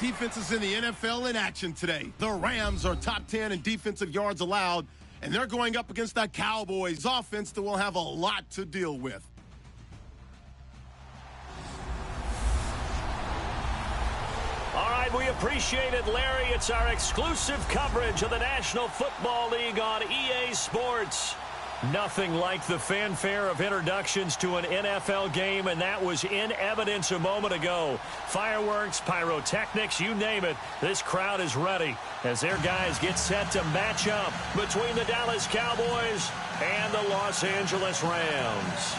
defenses in the NFL in action today. The Rams are top 10 in defensive yards allowed, and they're going up against that Cowboys offense that will have a lot to deal with. All right, we appreciate it, Larry. It's our exclusive coverage of the National Football League on EA Sports. Nothing like the fanfare of introductions to an NFL game, and that was in evidence a moment ago. Fireworks, pyrotechnics, you name it. This crowd is ready as their guys get set to match up between the Dallas Cowboys and the Los Angeles Rams.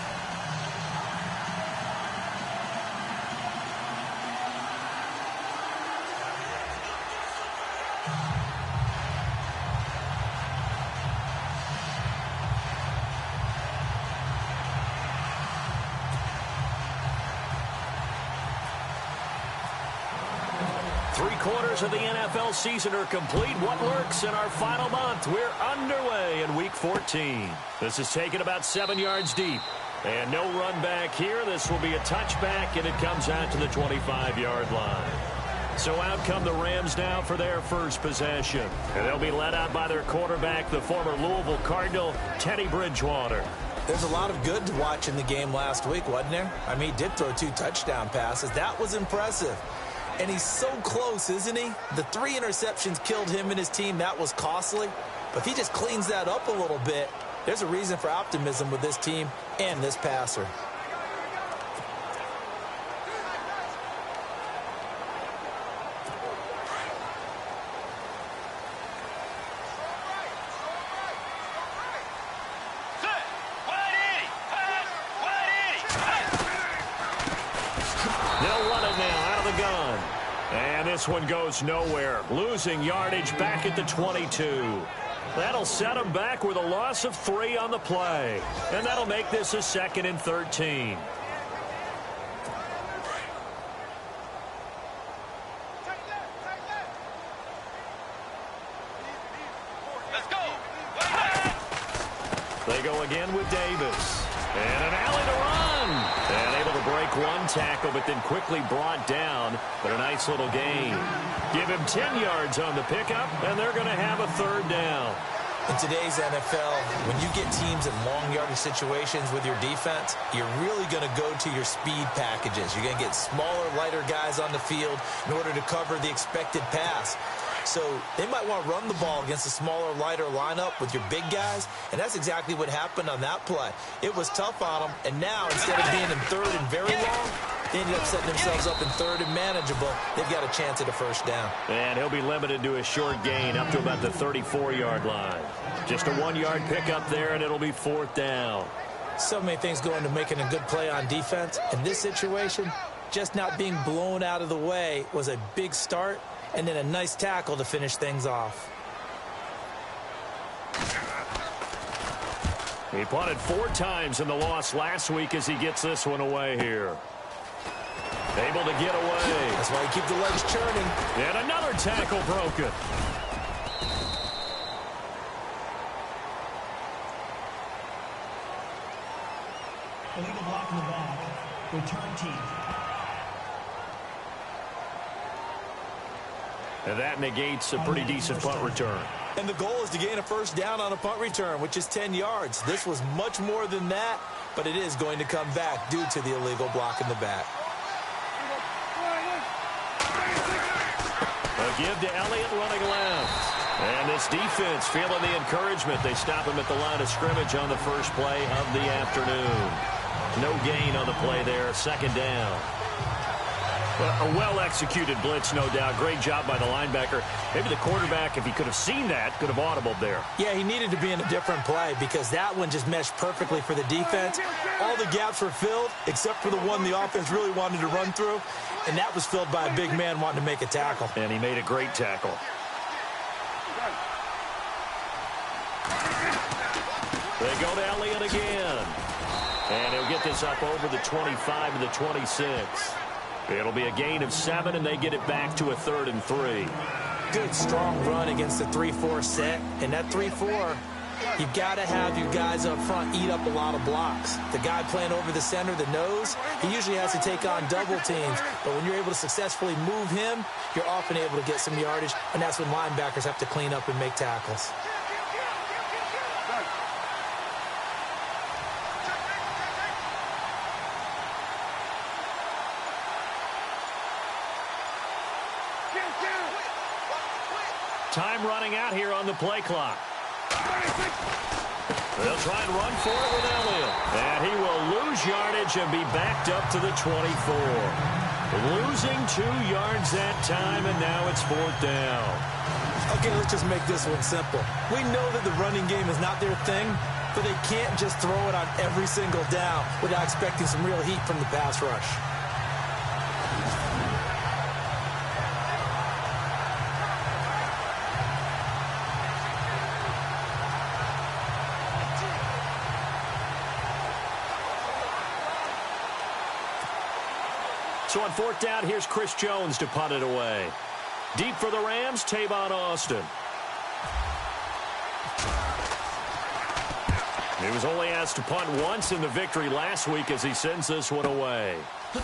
Three-quarters of the NFL season are complete. What works in our final month? We're underway in Week 14. This is taken about 7 yards deep. And no run back here. This will be a touchback, and it comes out to the 25-yard line. So out come the Rams now for their first possession. And they'll be led out by their quarterback, the former Louisville Cardinal, Teddy Bridgewater. There's a lot of good to watch in the game last week, wasn't there? I mean, he did throw 2 touchdown passes. That was impressive. And he's so close, isn't he? The 3 interceptions killed him and his team. That was costly. But if he just cleans that up a little bit, there's a reason for optimism with this team and this passer. This one goes nowhere. Losing yardage back at the 22. That'll set them back with a loss of 3 on the play. And that'll make this a 2nd and 13. Let's go. They go again with Davis. And an alley to run. And able to break 1 tackle, but then quickly brought down. But a nice little gain. Give him 10 yards on the pickup, and they're going to have a 3rd down. In today's NFL, when you get teams in long yardage situations with your defense, you're really going to go to your speed packages. You're going to get smaller, lighter guys on the field in order to cover the expected pass. So they might want to run the ball against a smaller, lighter lineup with your big guys, and that's exactly what happened on that play. It was tough on them, and now instead of being in 3rd and very long, they ended up setting themselves up in 3rd and manageable. They've got a chance at a 1st down. And he'll be limited to a short gain up to about the 34-yard line. Just a 1-yard pickup there, and it'll be 4th down. So many things go into making a good play on defense. In this situation, just not being blown out of the way was a big start, and then a nice tackle to finish things off. He punted 4 times in the loss last week as he gets this one away here. Able to get away. That's why you keep the legs churning. And another tackle broken. Illegal block in the back. Return team. And that negates a pretty decent punt return. And the goal is to gain a 1st down on a punt return, which is 10 yards. This was much more than that, but it is going to come back due to the illegal block in the back. A give to Elliott running left. And this defense feeling the encouragement. They stop him at the line of scrimmage on the first play of the afternoon. No gain on the play there. 2nd down. A well-executed blitz, no doubt. Great job by the linebacker. Maybe the quarterback, if he could have seen that, could have audibled there. Yeah, he needed to be in a different play because that one just meshed perfectly for the defense. All the gaps were filled except for the one the offense really wanted to run through, and that was filled by a big man wanting to make a tackle. And he made a great tackle. They go to Elliott again. And he'll get this up over the 25 to the 26. It'll be a gain of 7, and they get it back to a 3rd and 3. Good, strong run against the 3-4 set. And that 3-4, You've got to have your guys up front eat up a lot of blocks. The guy playing over the center, the nose, he usually has to take on double teams. But when you're able to successfully move him, you're often able to get some yardage, and that's when linebackers have to clean up and make tackles. Time running out here on the play clock. They'll try and run for it with Elliott. And he will lose yardage and be backed up to the 24. Losing 2 yards that time, and now it's 4th down. Okay, let's just make this one simple. We know that the running game is not their thing, but they can't just throw it on every single down without expecting some real heat from the pass rush. So on 4th down, here's Chris Jones to punt it away. Deep for the Rams, Tavon Austin. He was only asked to punt once in the victory last week as he sends this one away. A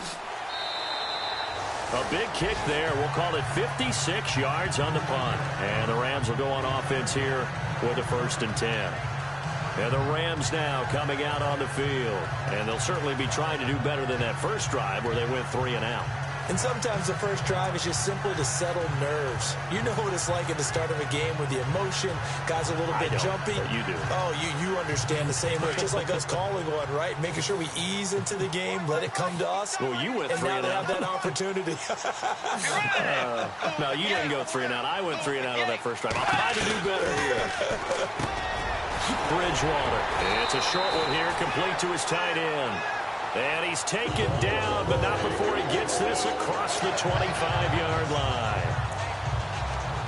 big kick there. We'll call it 56 yards on the punt. And the Rams will go on offense here with a 1st and 10. And the Rams now coming out on the field. And they'll certainly be trying to do better than that first drive where they went 3 and out. And sometimes the first drive is just simple to settle nerves. You know what it's like at the start of a game with the emotion. Guys a little bit jumpy. But you do. Oh, you understand the same way. It's just like us calling one, right? Making sure we ease into the game, let it come to us. Well, you went 3 and out. And now they have that opportunity. No, you didn't go 3 and out. I went 3 and out on that first drive. I'll try to do better here. Bridgewater. It's a short one here, complete to his tight end. And he's taken down, but not before he gets this across the 25-yard line.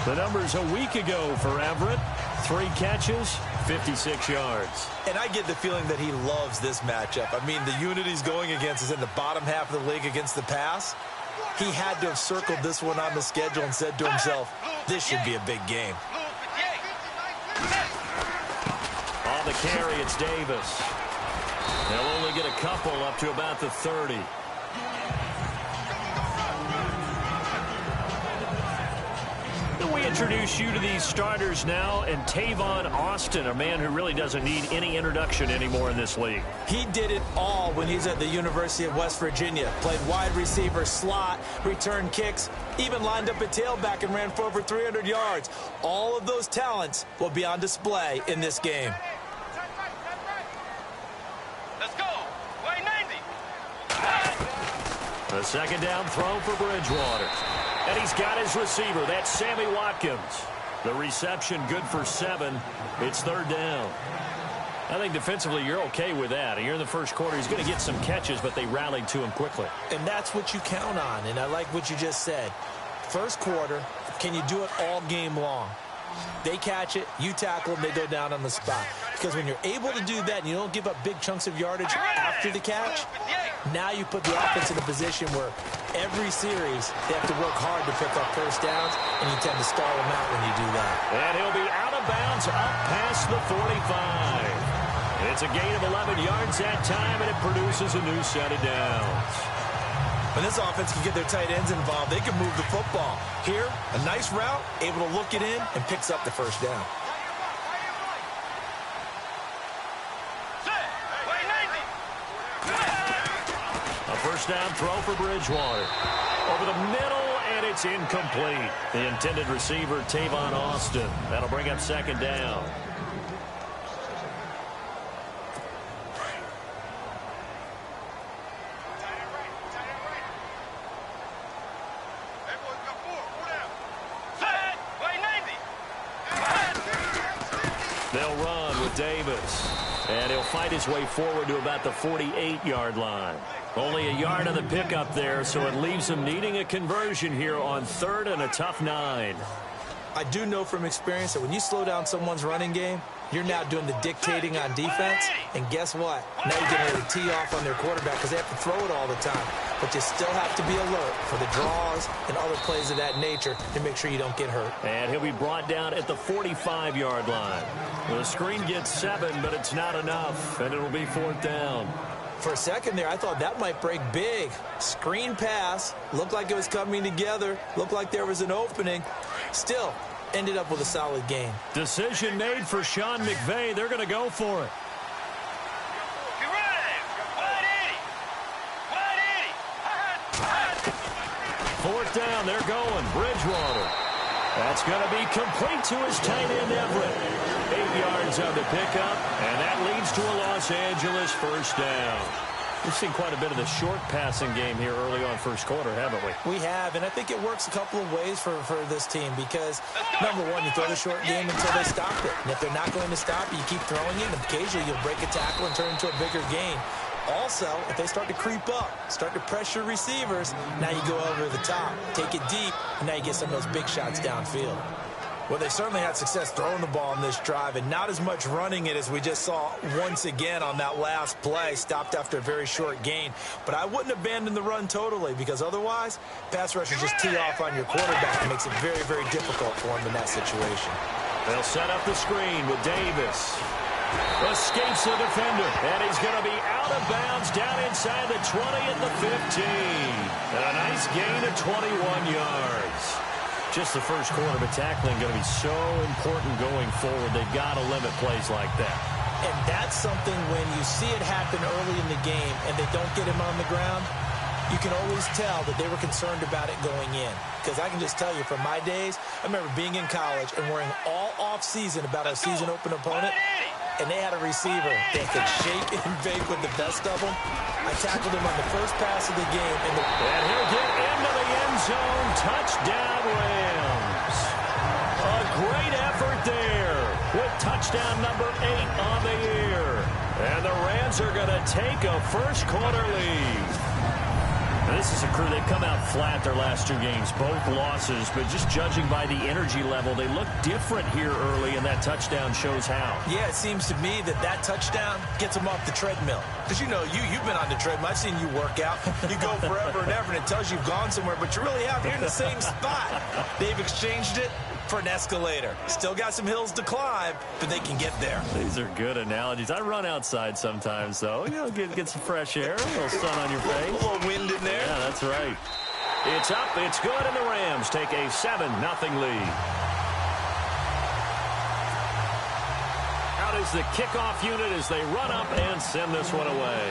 The numbers a week ago for Everett. 3 catches, 56 yards. And I get the feeling that he loves this matchup. I mean, the unit he's going against is in the bottom half of the league against the pass. He had to have circled this one on the schedule and said to himself, this should be a big game. On the carry, it's Davis. They'll only get a couple up to about the 30. We introduce you to these starters now, and Tavon Austin, a man who really doesn't need any introduction anymore in this league. He did it all when he's at the University of West Virginia. Played wide receiver, slot, returned kicks, even lined up at tailback and ran for over 300 yards. All of those talents will be on display in this game. Let's go. Way 90. A 2nd down throw for Bridgewater. And he's got his receiver. That's Sammy Watkins. The reception good for 7. It's 3rd down. I think defensively you're okay with that. You're in the first quarter. He's going to get some catches, but they rallied to him quickly. And that's what you count on. And I like what you just said. First quarter, can you do it all game long? They catch it, you tackle them, they go down on the spot. Because when you're able to do that and you don't give up big chunks of yardage after the catch, now you put the offense in a position where every series they have to work hard to pick up first downs, and you tend to stall them out when you do that. And he'll be out of bounds up past the 45. It's a gain of 11 yards that time, and it produces a new set of downs. When this offense can get their tight ends involved, they can move the football. Here, a nice route, able to look it in, and picks up the first down. A first down throw for Bridgewater. Over the middle, and it's incomplete. The intended receiver, Tavon Austin. That'll bring up 2nd down. They'll run with Davis. And he'll fight his way forward to about the 48-yard line. Only a yard on the pickup there, so it leaves him needing a conversion here on 3rd and a tough 9. I do know from experience that when you slow down someone's running game, you're now doing the dictating on defense. And guess what? Now you're getting ready to tee off on their quarterback because they have to throw it all the time. but you still have to be alert for the draws and other plays of that nature to make sure you don't get hurt. And he'll be brought down at the 45-yard line. The screen gets 7, but it's not enough, and it'll be 4th down. For a second there, I thought that might break big. Screen pass, looked like it was coming together, looked like there was an opening. Still, ended up with a solid gain. Decision made for Sean McVay. They're going to go for it. Get ready. 180. 4th down, they're going. Bridgewater. That's going to be complete to his tight end, Everett. 8 yards on the pickup, and that leads to a Los Angeles 1st down. We've seen quite a bit of the short passing game here early on first quarter, haven't we? We have, and I think it works a couple of ways for this team because, number one, you throw the short game until they stop it. And if they're not going to stop it, you keep throwing it, and occasionally you'll break a tackle and turn it into a bigger gain. Also, if they start to creep up, start to pressure receivers, now you go over the top, take it deep, and now you get some of those big shots downfield. Well, they certainly had success throwing the ball in this drive, and not as much running it as we just saw once again on that last play, stopped after a very short gain. But I wouldn't abandon the run totally, because otherwise, pass rushers just tee off on your quarterback. It makes it very, very difficult for him in that situation. They'll set up the screen with Davis. Escapes the defender, and he's going to be out of bounds down inside the 20 at the 15. And a nice gain of 21 yards. Just the first quarter, but tackling going to be so important going forward. They've got to limit plays like that. And that's something when you see it happen early in the game and they don't get him on the ground, you can always tell that they were concerned about it going in. Because I can just tell you from my days, I remember being in college and worrying all off-season about our season open opponent, and they had a receiver that could shake and bake with the best of them. I tackled him on the first pass of the game. And he'll get into the end zone. Touchdown, Rams. A great effort there with touchdown number 8 on the year. And the Rams are going to take a first quarter lead. Now, this is a crew, they've come out flat their last 2 games, both losses, but just judging by the energy level, they look different here early, and that touchdown shows how. Yeah, it seems to me that touchdown gets them off the treadmill. Because, you know, you've been on the treadmill. I've seen you work out. You go forever and ever, and it tells you you've gone somewhere, but you really have. You're in the same spot. They've exchanged it for an escalator. Still got some hills to climb, but they can get there. These are good analogies. I run outside sometimes, though. You know, get some fresh air, a little sun on your face. A little wind in there. Yeah, that's right. It's up, it's good, and the Rams take a 7-0 lead. Out is the kickoff unit as they run up and send this one away.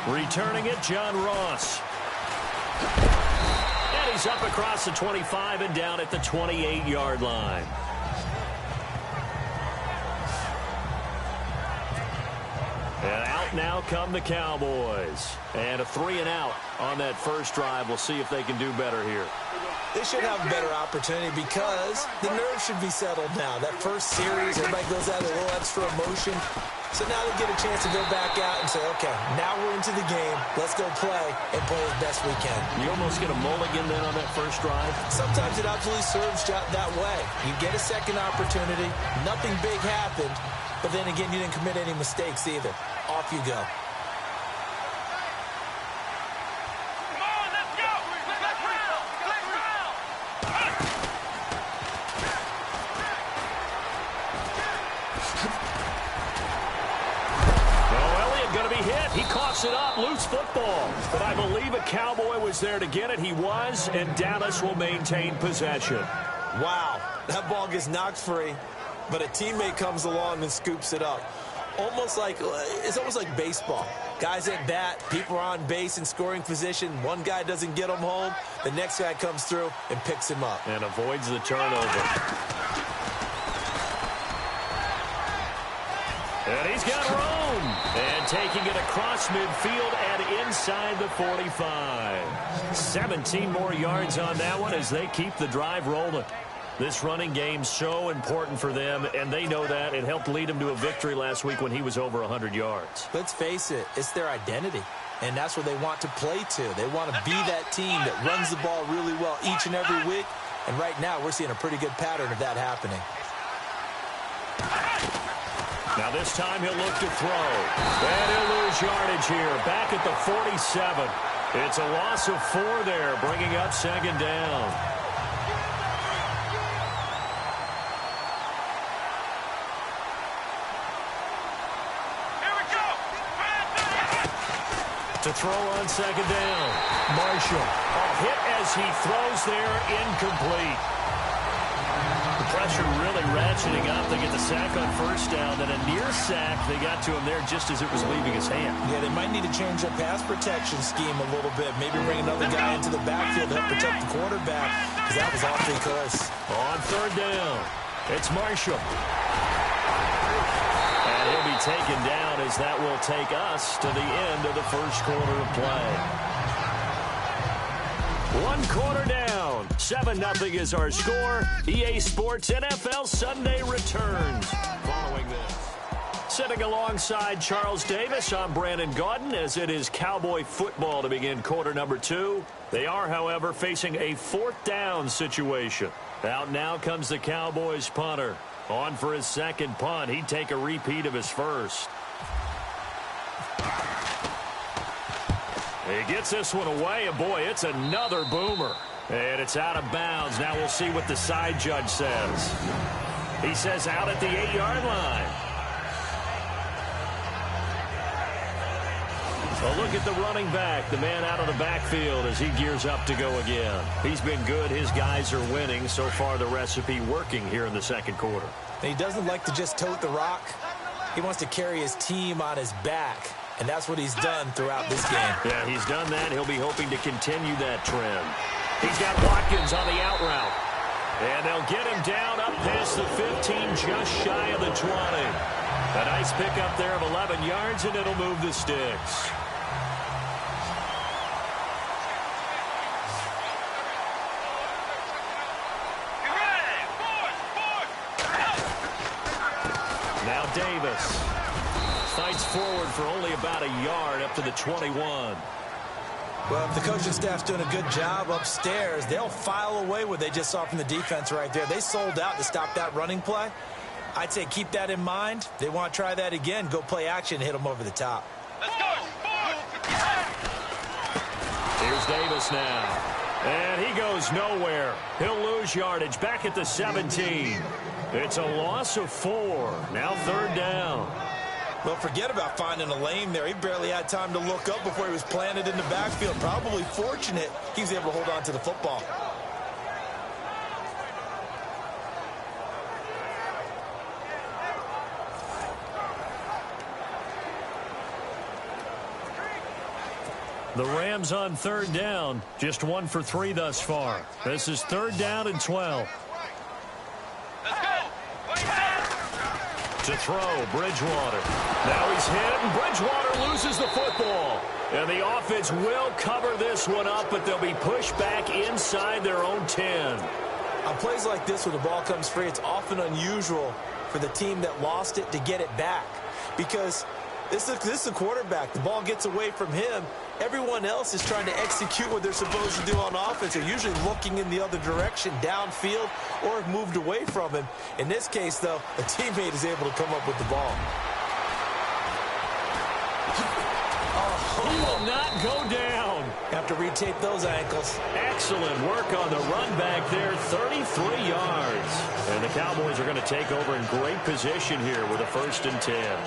Returning it, John Ross. And he's up across the 25 and down at the 28-yard line. And out now come the Cowboys. And a 3-and-out on that first drive. We'll see if they can do better here. They should have a better opportunity because the nerves should be settled now. That first series, everybody goes out with a little extra emotion. So now they get a chance to go back out and say, okay, now we're into the game. Let's go play and play as best we can. You almost get a mulligan then on that first drive? Sometimes it absolutely serves that way. You get a second opportunity. Nothing big happened. But then again, you didn't commit any mistakes either. Off you go. It up, loose football. But I believe a Cowboy was there to get it. He was, and Dallas will maintain possession. Wow, that ball gets knocked free, but a teammate comes along and scoops it up. It's almost like baseball. Guys at bat, people are on base in scoring position. One guy doesn't get him home. The next guy comes through and picks him up. And avoids the turnover. And he's got room. And taking it across midfield and inside the 45. 17 more yards on that one as they keep the drive rolling. This running game so important for them, and they know that. It helped lead them to a victory last week when he was over 100 yards. Let's face it, it's their identity, and that's what they want to play to. They want to be that team that runs the ball really well each and every week, and right now we're seeing a pretty good pattern of that happening. Now this time he'll look to throw. And he'll lose yardage here. Back at the 47. It's a loss of 4 there, bringing up second down. Here we go. To throw on second down. Marshall. A hit as he throws there, incomplete. The pressure really ratcheting up. They get the sack on first down, then a near sack. They got to him there just as it was leaving his hand. Yeah, they might need to change their pass protection scheme a little bit. Maybe bring another guy into the backfield to help protect the quarterback, because that was awfully close. On third down, it's Marshall. And he'll be taken down as that will take us to the end of the first quarter of play. 1 quarter down. 7-0 is our score. EA Sports NFL Sunday returns following this. Sitting alongside Charles Davis, I'm Brandon Gaudin, as it is Cowboy football to begin quarter number 2. They are, however, facing a 4th down situation. Out now comes the Cowboys punter. On for his second punt. He'd take a repeat of his first. He gets this one away, and boy, it's another boomer. And it's out of bounds. Now we'll see what the side judge says. He says out at the 8-yard line. A look at the running back, the man out of the backfield as he gears up to go again. He's been good. His guys are winning. So far, the recipe working here in the second quarter. He doesn't like to just tote the rock. He wants to carry his team on his back. And that's what he's done throughout this game. Yeah, he's done that. He'll be hoping to continue that trend. He's got Watkins on the out route. And they'll get him down up past the 15, just shy of the 20. A nice pickup there of 11 yards, and it'll move the sticks. Now Davis fights forward for only about a yard up to the 21. Well, if the coaching staff's doing a good job upstairs, they'll file away what they just saw from the defense right there. They sold out to stop that running play. I'd say keep that in mind. They want to try that again. Go play action and hit them over the top. Let's go. Here's Davis now. And he goes nowhere. He'll lose yardage back at the 17. It's a loss of 4. Now third down. Well, forget about finding a lane there. He barely had time to look up before he was planted in the backfield. Probably fortunate he was able to hold on to the football. The Rams on third down. Just 1 for 3 thus far. This is third down and 12. Let's go. To throw, Bridgewater. Now he's hit, and Bridgewater loses the football. And the offense will cover this one up, but they'll be pushed back inside their own 10. On plays like this where the ball comes free, it's often unusual for the team that lost it to get it back. Because this is the quarterback. The ball gets away from him. Everyone else is trying to execute what they're supposed to do on offense. They're usually looking in the other direction, downfield, or have moved away from him. In this case, though, a teammate is able to come up with the ball. He will not go down. Have to retape those ankles. Excellent work on the run back there, 33 yards. And the Cowboys are going to take over in great position here with a 1st and 10.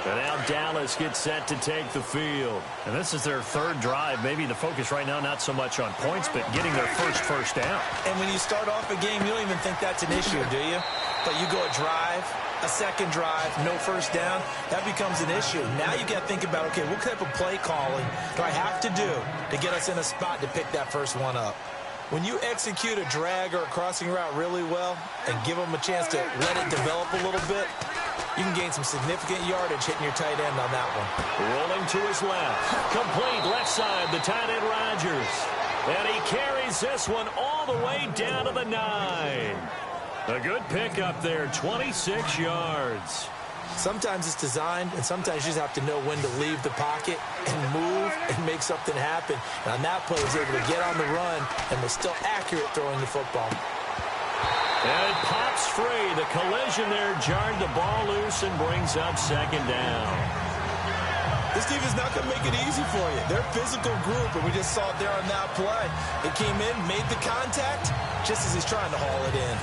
And now Dallas gets set to take the field. And this is their 3rd drive. Maybe the focus right now not so much on points, but getting their first down. And when you start off a game, you don't even think that's an issue, do you? But you go a drive, a second drive, no 1st down, that becomes an issue. Now you got to think about, okay, what type of play calling do I have to do to get us in a spot to pick that first one up? When you execute a drag or a crossing route really well and give them a chance to let it develop a little bit, you can gain some significant yardage hitting your tight end on that one. Rolling to his left. Complete left side, the tight end Rodgers. And he carries this one all the way down to the 9. A good pickup there, 26 yards. Sometimes it's designed, and sometimes you just have to know when to leave the pocket and move and make something happen. And on that play, he was able to get on the run and was still accurate throwing the football. And it pops free. The collision there jarred the ball loose and brings up second down. This team is not going to make it easy for you. They're a physical group, and we just saw it there on that play. It came in, made the contact, just as he's trying to haul it in.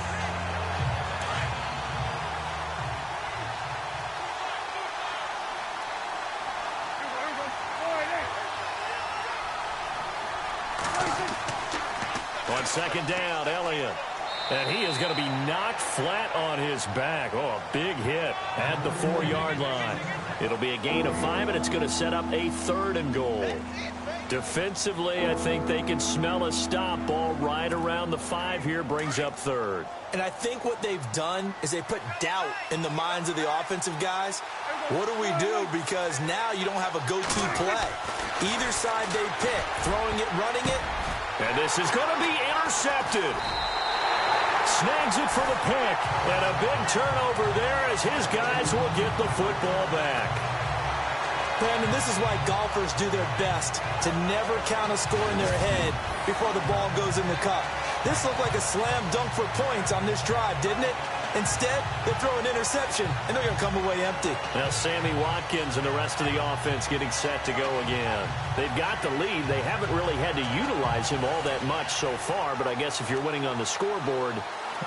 On second down, Elliott. And he is going to be knocked flat on his back. Oh, a big hit at the 4-yard line. It'll be a gain of 5, and it's going to set up a 3rd and goal. Defensively, I think they can smell a stop. Ball right around the 5 here, brings up 3rd. And I think what they've done is they put doubt in the minds of the offensive guys. What do we do? Because now you don't have a go-to play. Either side they pick, throwing it, running it. And this is going to be intercepted. Snags it for the pick, and a big turnover there as his guys will get the football back. Brandon, this is why golfers do their best to never count a score in their head before the ball goes in the cup. This looked like a slam dunk for points on this drive, didn't it? Instead, they throw an interception, and they're going to come away empty. Now, Sammy Watkins and the rest of the offense getting set to go again. They've got the lead. They haven't really had to utilize him all that much so far, but I guess if you're winning on the scoreboard,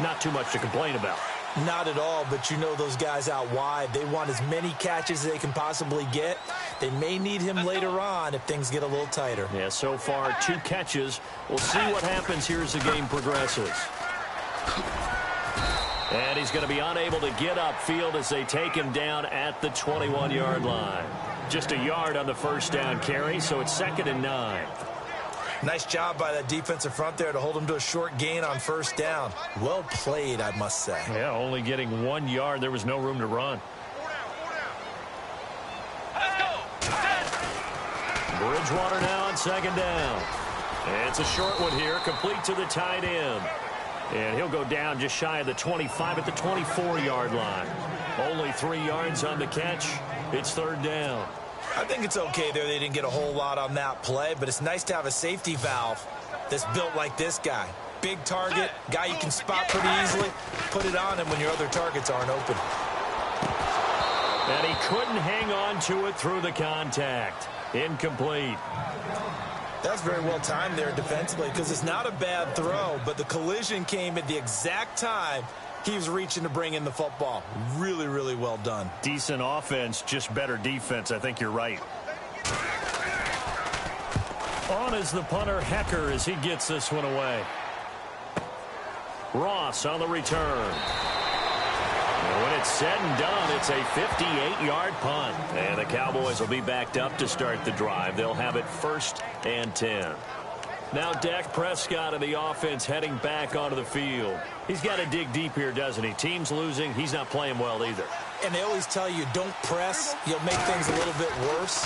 not too much to complain about. Not at all, but you know those guys out wide. They want as many catches as they can possibly get. They may need him later on if things get a little tighter. Yeah, so far 2 catches. We'll see what happens here as the game progresses. And he's going to be unable to get upfield as they take him down at the 21-yard line. Just a yard on the first down carry, so it's 2nd and 9. Nice job by that defensive front there to hold him to a short gain on first down. Well played, I must say. Yeah, only getting 1 yard. There was no room to run. Bridgewater now on second down. It's a short one here, complete to the tight end. And he'll go down just shy of the 25 at the 24-yard line. Only 3 yards on the catch. It's 3rd down. I think it's okay there. They didn't get a whole lot on that play, but it's nice to have a safety valve that's built like this guy. Big target, guy you can spot pretty easily. Put it on him when your other targets aren't open. And he couldn't hang on to it through the contact. Incomplete. That's very well timed there defensively because it's not a bad throw, but the collision came at the exact time he was reaching to bring in the football. Really, really well done. Decent offense, just better defense. I think you're right. On is the punter, Hecker, as he gets this one away. Ross on the return. And when it's said and done, it's a 58-yard punt. And the Cowboys will be backed up to start the drive. They'll have it 1st and 10. Now Dak Prescott of the offense heading back onto the field. He's got to dig deep here, doesn't he? Team's losing. He's not playing well either. And they always tell you, don't press. You'll make things a little bit worse.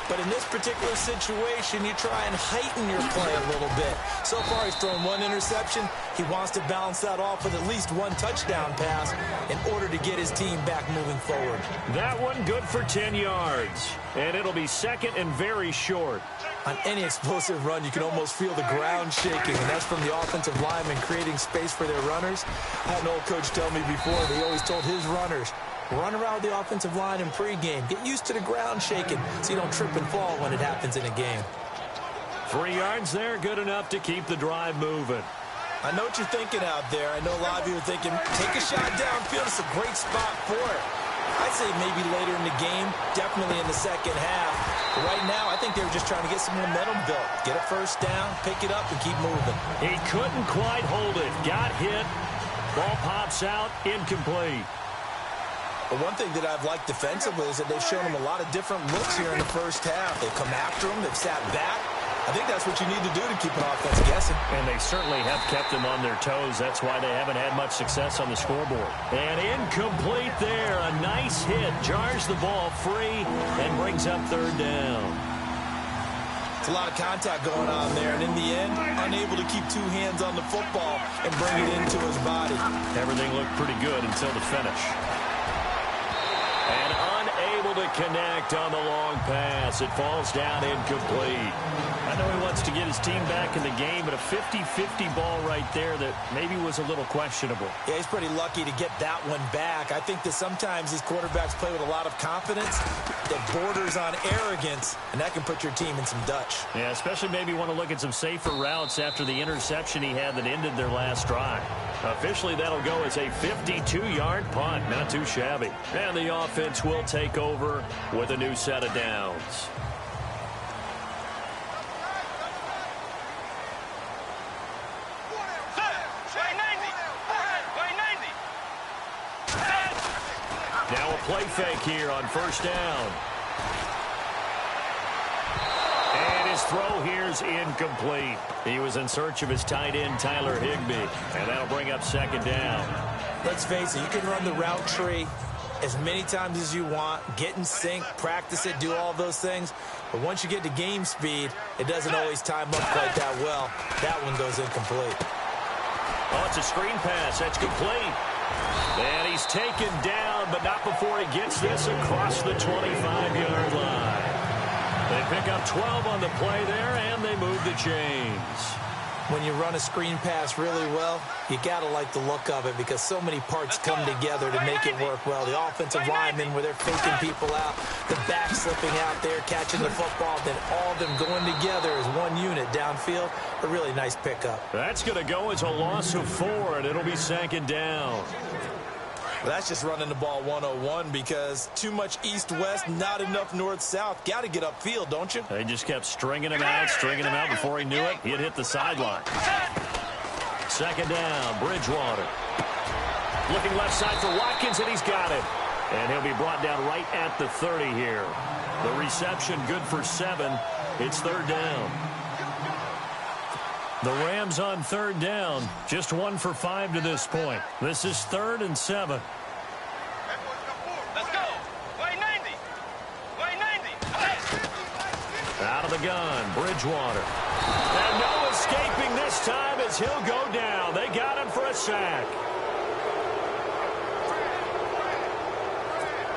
But in this particular situation, you try and heighten your play a little bit. So far, he's thrown 1 interception. He wants to balance that off with at least 1 touchdown pass in order to get his team back moving forward. That one good for 10 yards. And it'll be 2nd and very short. On any explosive run, you can almost feel the ground shaking, and that's from the offensive linemen creating space for their runners. I had an old coach tell me before, he always told his runners, run around the offensive line in pregame. Get used to the ground shaking so you don't trip and fall when it happens in a game. 3 yards there, good enough to keep the drive moving. I know what you're thinking out there. I know a lot of you are thinking, take a shot downfield. It's a great spot for it. I'd say maybe later in the game, definitely in the second half. But right now, I think they were just trying to get some momentum built. Get a first down, pick it up, and keep moving. He couldn't quite hold it. Got hit. Ball pops out, incomplete. But one thing that I've liked defensively is that they've shown him a lot of different looks here in the first half. They've come after him. They've sat back. I think that's what you need to do to keep an offense guessing. And they certainly have kept them on their toes. That's why they haven't had much success on the scoreboard. And incomplete there. A nice hit. Jars the ball free and brings up 3rd down. It's a lot of contact going on there. And in the end, unable to keep 2 hands on the football and bring it into his body. Everything looked pretty good until the finish. And unable to connect on the long pass. It falls down incomplete. I know he wants to get his team back in the game, but a 50-50 ball right there that maybe was a little questionable. Yeah, he's pretty lucky to get that one back. I think that sometimes these quarterbacks play with a lot of confidence that borders on arrogance, and that can put your team in some Dutch. Yeah, especially maybe want to look at some safer routes after the interception he had that ended their last drive. Officially, that'll go as a 52-yard punt. Not too shabby. And the offense will take over with a new set of downs. Now a play fake here on first down. And his throw here's incomplete. He was in search of his tight end, Tyler Higbee. And that'll bring up second down. Let's face it, you can run the route tree as many times as you want, get in sync, practice it, do all those things. But once you get to game speed, it doesn't always time up quite that well. That one goes incomplete. Oh, it's a screen pass. That's complete. And he's taken down, but not before he gets this across the 25-yard line. They pick up 12 on the play there, and they move the chains. When you run a screen pass really well, you got to like the look of it because so many parts come together to make it work well. The offensive linemen, where they're faking people out, the back slipping out there, catching the football, then all of them going together as one unit downfield. A really nice pickup. That's going to go as a loss of 4, and it'll be second down. Well, that's just running the ball 101 because too much east-west, not enough north-south. Got to get upfield, don't you? They just kept stringing him out before he knew it. He had hit the sideline. Second down, Bridgewater. Looking left side for Watkins, and he's got it. And he'll be brought down right at the 30 here. The reception good for 7. It's third down. The Rams on third down, just 1 for 5 to this point. This is 3rd and 7. Let's go. Way 90. Way 90. Out of the gun, Bridgewater. And no escaping this time as he'll go down. They got him for a sack.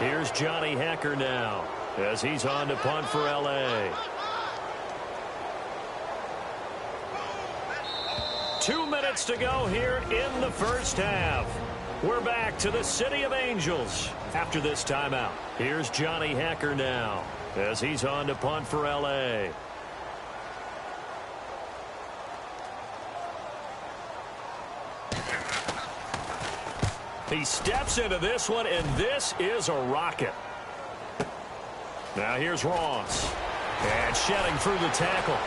Here's Johnny Hecker now as he's on to punt for L.A. 2 minutes to go here in the first half. We're back to the City of Angels after this timeout. Here's Johnny Hecker now as he's on to punt for L.A. He steps into this one, and this is a rocket. Now here's Ross. And shedding through the tackle.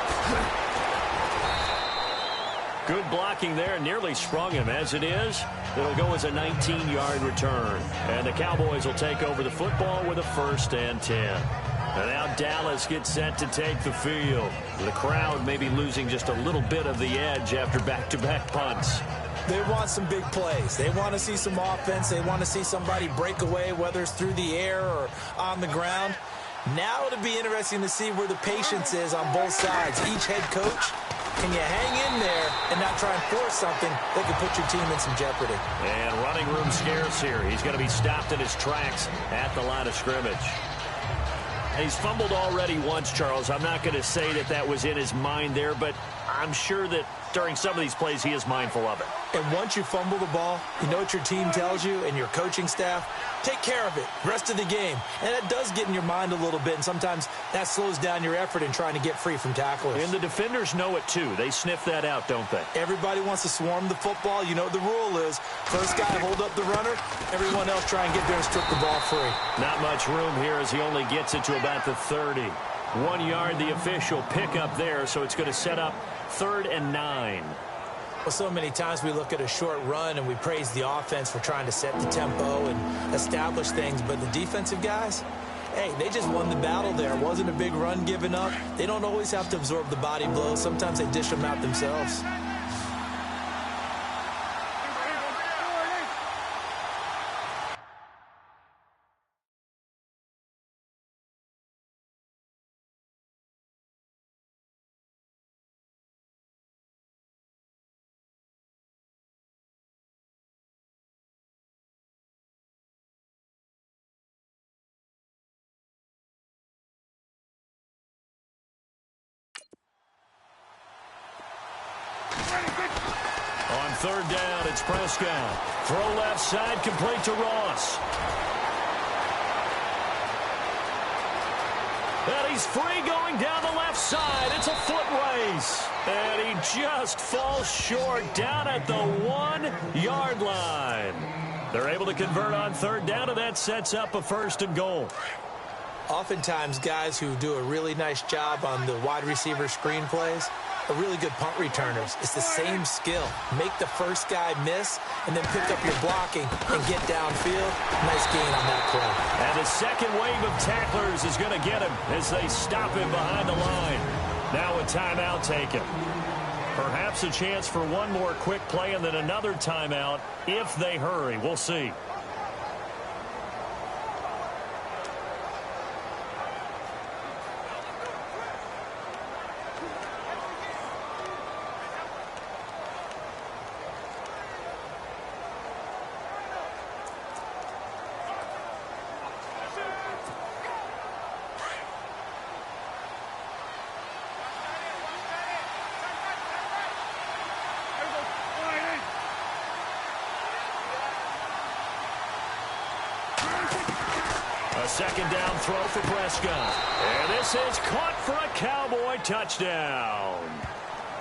Good blocking there, nearly sprung him. As it is, it'll go as a 19-yard return. And the Cowboys will take over the football with a 1st and 10. And now Dallas gets set to take the field. The crowd may be losing just a little bit of the edge after back-to-back punts. They want some big plays. They want to see some offense. They want to see somebody break away, whether it's through the air or on the ground. Now it'll be interesting to see where the patience is on both sides. Each head coach, can you hang in there and not try and force something that could put your team in some jeopardy? And running room scarce here. He's going to be stopped in his tracks at the line of scrimmage. And he's fumbled already once, Charles. I'm not going to say that that was in his mind there, but I'm sure that during some of these plays he is mindful of it. And once you fumble the ball, you know what your team tells you and your coaching staff? Take care of it. Rest of the game. And that does get in your mind a little bit, and sometimes that slows down your effort in trying to get free from tacklers. And the defenders know it, too. They sniff that out, don't they? Everybody wants to swarm the football. You know what the rule is. First guy hold up the runner. Everyone else try and get there and strip the ball free. Not much room here as he only gets it to about the 30. 1 yard, the official pickup there, so it's going to set up 3rd and 9. Well, so many times we look at a short run and we praise the offense for trying to set the tempo and establish things, but the defensive guys, hey, they just won the battle there. It wasn't a big run given up. They don't always have to absorb the body blows. Sometimes they dish them out themselves. On third down, it's Prescott. Throw left side, complete to Ross. And he's free going down the left side. It's a foot race. And he just falls short down at the 1-yard line. They're able to convert on third down, and that sets up a 1st and goal. Oftentimes, guys who do a really nice job on the wide receiver screen plays are really good punt returners. It's the same skill. Make the first guy miss and then pick up your blocking and get downfield. Nice gain on that play. And the second wave of tacklers is going to get him as they stop him behind the line. Now a timeout taken. Perhaps a chance for one more quick play and then another timeout if they hurry. We'll see. Second down throw for Prescott. And this is caught for a Cowboy touchdown.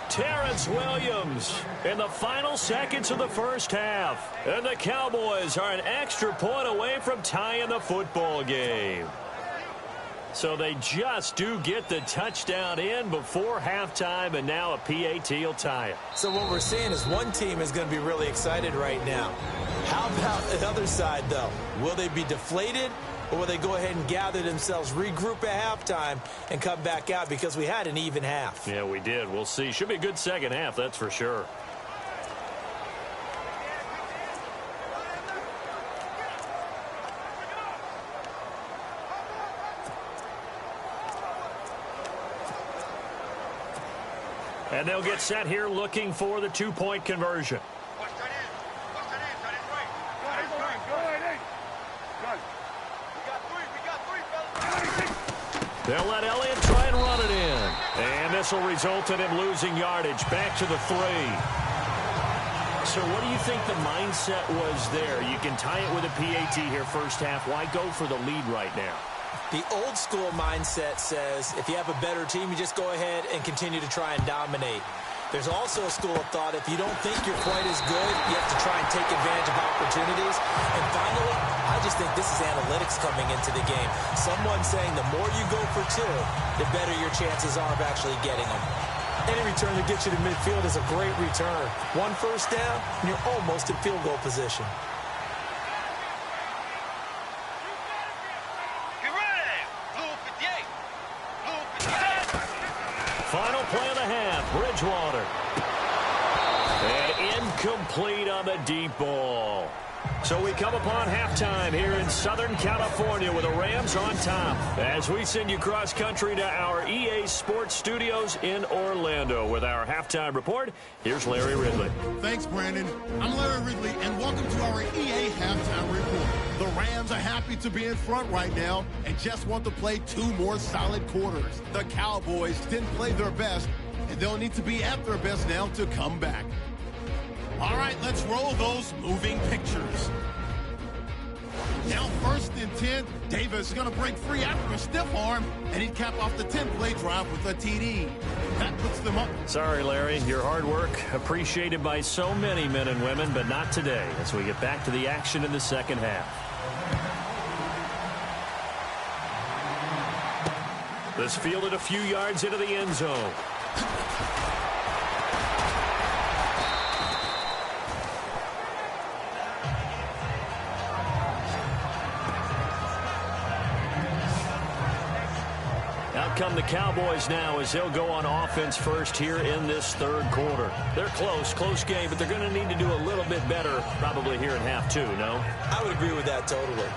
Terrence Williams in the final seconds of the first half. And the Cowboys are an extra point away from tying the football game. So they just do get the touchdown in before halftime, and now a PAT will tie it. So what we're seeing is one team is going to be really excited right now. How about the other side, though? Will they be deflated? Or will they go ahead and gather themselves, regroup at halftime, and come back out because we had an even half? Yeah, we did. We'll see. Should be a good second half, that's for sure. And they'll get set here looking for the two-point conversion. They'll let Elliott try and run it in. And this will result in him losing yardage back to the 3. So what do you think the mindset was there? You can tie it with a PAT here first half. Why go for the lead right now? The old school mindset says if you have a better team, you just go ahead and continue to try and dominate. There's also a school of thought, if you don't think you're quite as good, you have to try and take advantage of opportunities. And finally, I just think this is analytics coming into the game. Someone saying the more you go for 2, the better your chances are of actually getting them. Any return that gets you to midfield is a great return. One first down, and you're almost in field goal position. Final play of the half, Bridgewater. And incomplete on the deep ball. So we come upon halftime here in Southern California with the Rams on top. As we send you cross-country to our EA Sports Studios in Orlando with our halftime report, here's Larry Ridley. Thanks, Brandon. I'm Larry Ridley, and welcome to our EA halftime report. The Rams are happy to be in front right now and just want to play 2 more solid quarters. The Cowboys didn't play their best, and they'll need to be at their best now to come back. All right, let's roll those moving pictures. Now 1st and 10, Davis is going to break free after a stiff arm, and he'd cap off the 10-play drive with a TD. That puts them up. Sorry, Larry. Your hard work appreciated by so many men and women, but not today as we get back to the action in the second half. This fielded a few yards into the end zone. Out come the Cowboys now as they'll go on offense first here in this third quarter. They're close game, but they're going to need to do a little bit better probably here in half 2, no? I would agree with that totally.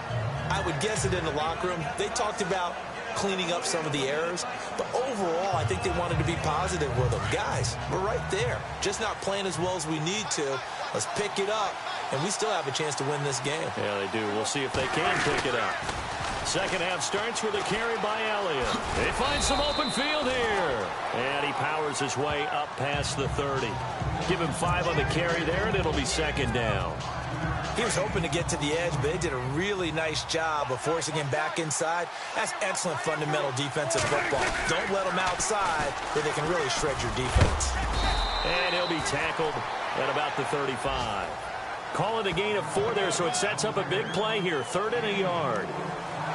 I would guess it in the locker room. They talked about cleaning up some of the errors, but overall, I think they wanted to be positive with them. Guys, we're right there. Just not playing as well as we need to. Let's pick it up, and we still have a chance to win this game. Yeah, they do. We'll see if they can pick it up. Second half starts with a carry by Elliott. They find some open field here. And he powers his way up past the 30. Give him 5 on the carry there, and it'll be second down. He was hoping to get to the edge, but they did a really nice job of forcing him back inside. That's excellent fundamental defensive football. Don't let them outside where they can really shred your defense. And he'll be tackled at about the 35. Call it a gain of 4 there, so it sets up a big play here. 3rd and a yard.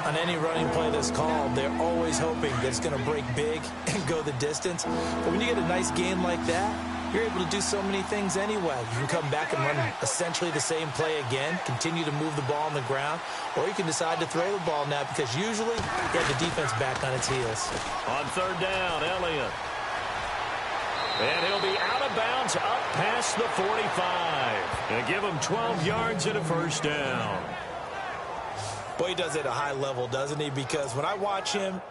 On any running play that's called, they're always hoping that it's going to break big and go the distance. But when you get a nice game like that, you're able to do so many things anyway. You can come back and run essentially the same play again, continue to move the ball on the ground, or you can decide to throw the ball now because usually you have the defense back on its heels. On 3rd down, Elliott. And he'll be out of bounds up past the 45. And give him 12 yards and a first down. Boy, he does it at a high level, doesn't he? Because when I watch him,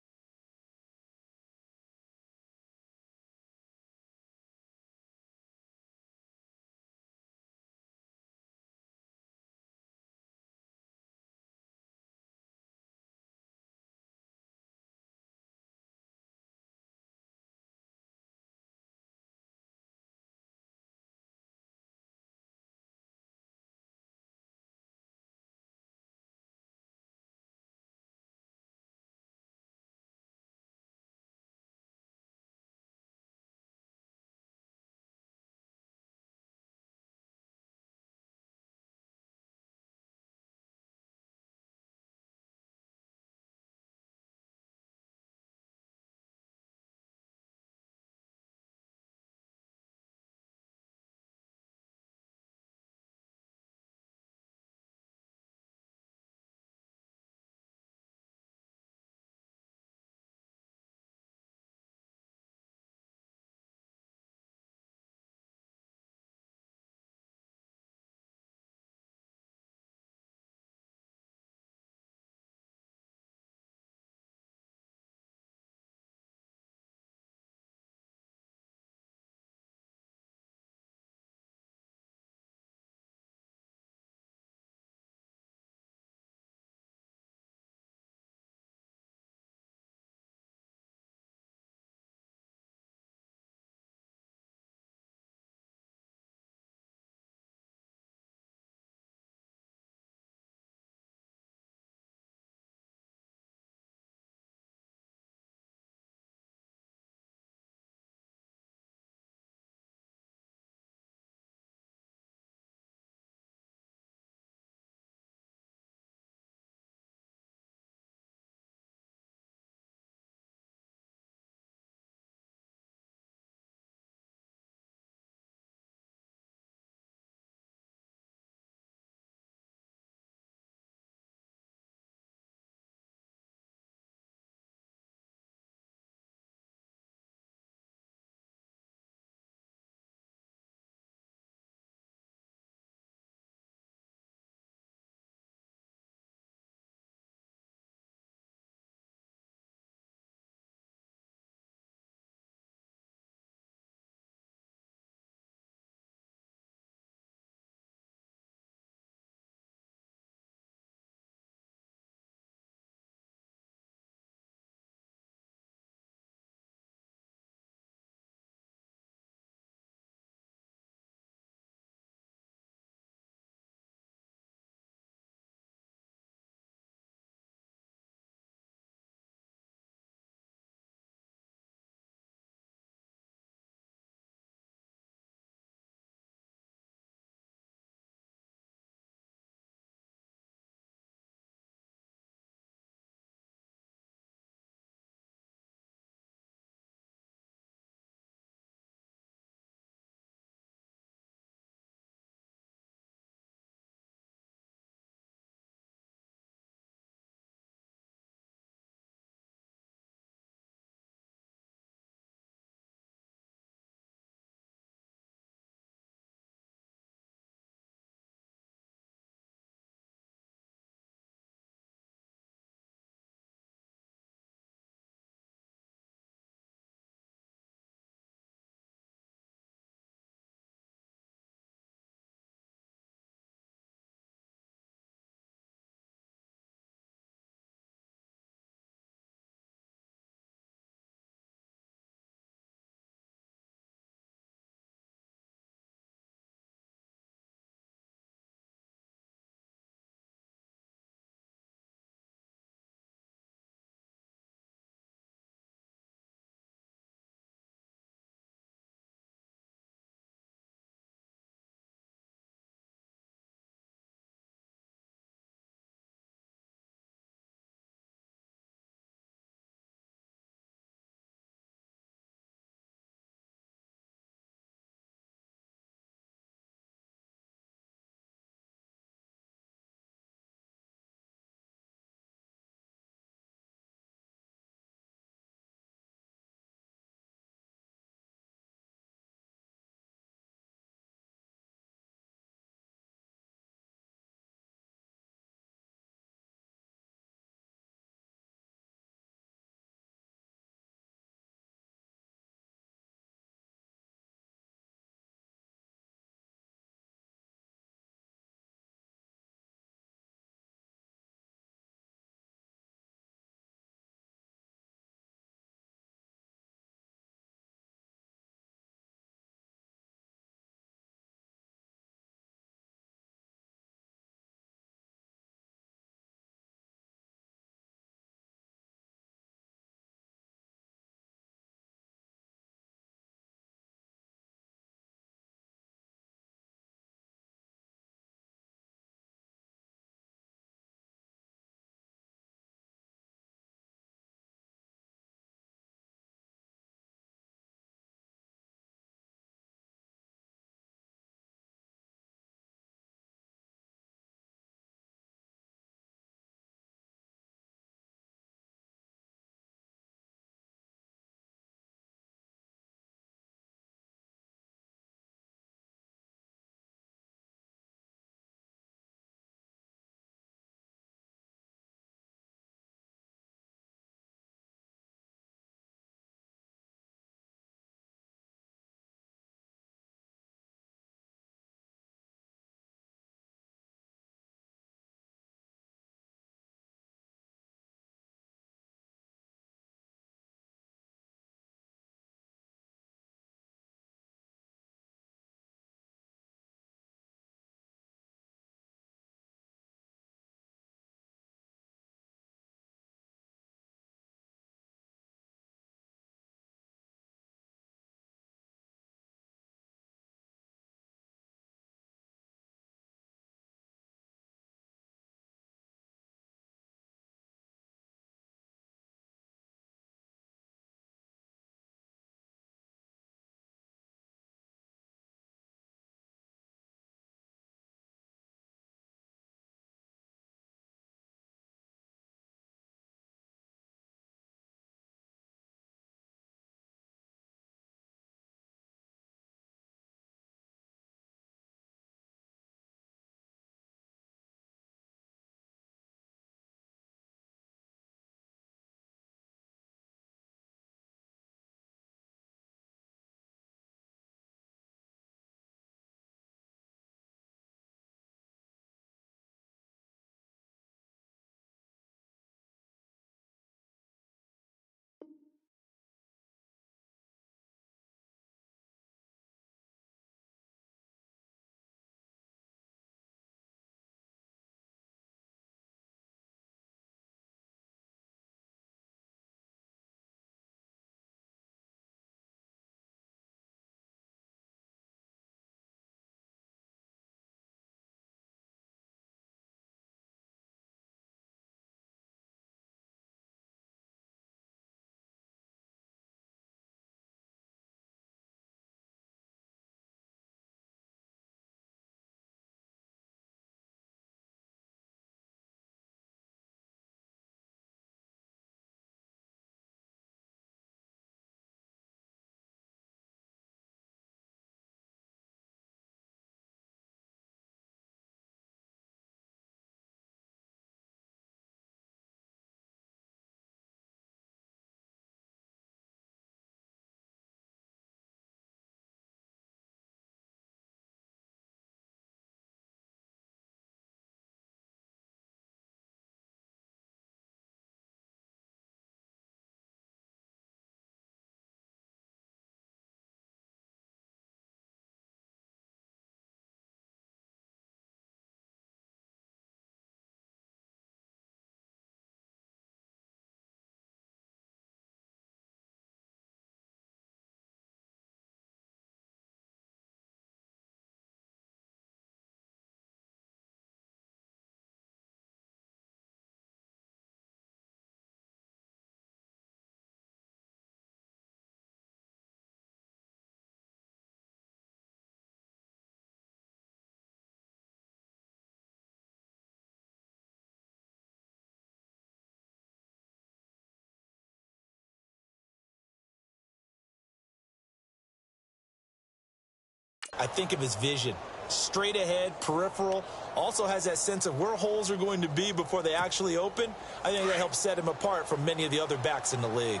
I think of his vision. Straight ahead, peripheral, also has that sense of where holes are going to be before they actually open. I think that helps set him apart from many of the other backs in the league.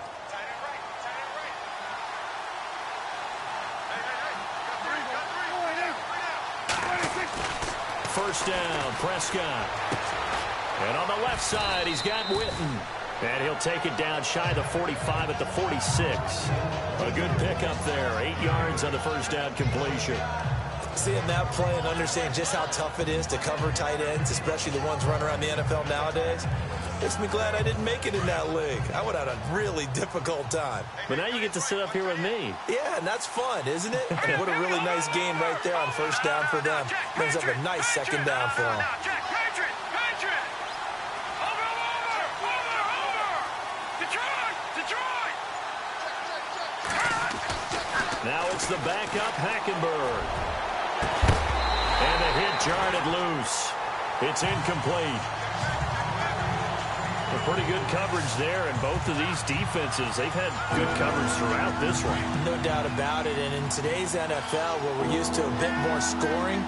First down, Prescott. And on the left side, he's got Witten. And he'll take it down shy of the 45 at the 46. A good pickup there. 8 yards on the first down completion. Seeing that play and understand just how tough it is to cover tight ends, especially the ones running around the NFL nowadays, makes me glad I didn't make it in that league. I would have had a really difficult time. But now you get to sit up here with me. Yeah, and that's fun, isn't it? And what a really nice game right there on first down for them. Brings up a nice second down for them. Now it's the backup, Hackenberg. And the hit jarred it loose. It's incomplete. A pretty good coverage there, and both of these defenses, they've had good coverage throughout this one. No doubt about it, and in today's NFL, where we're used to a bit more scoring,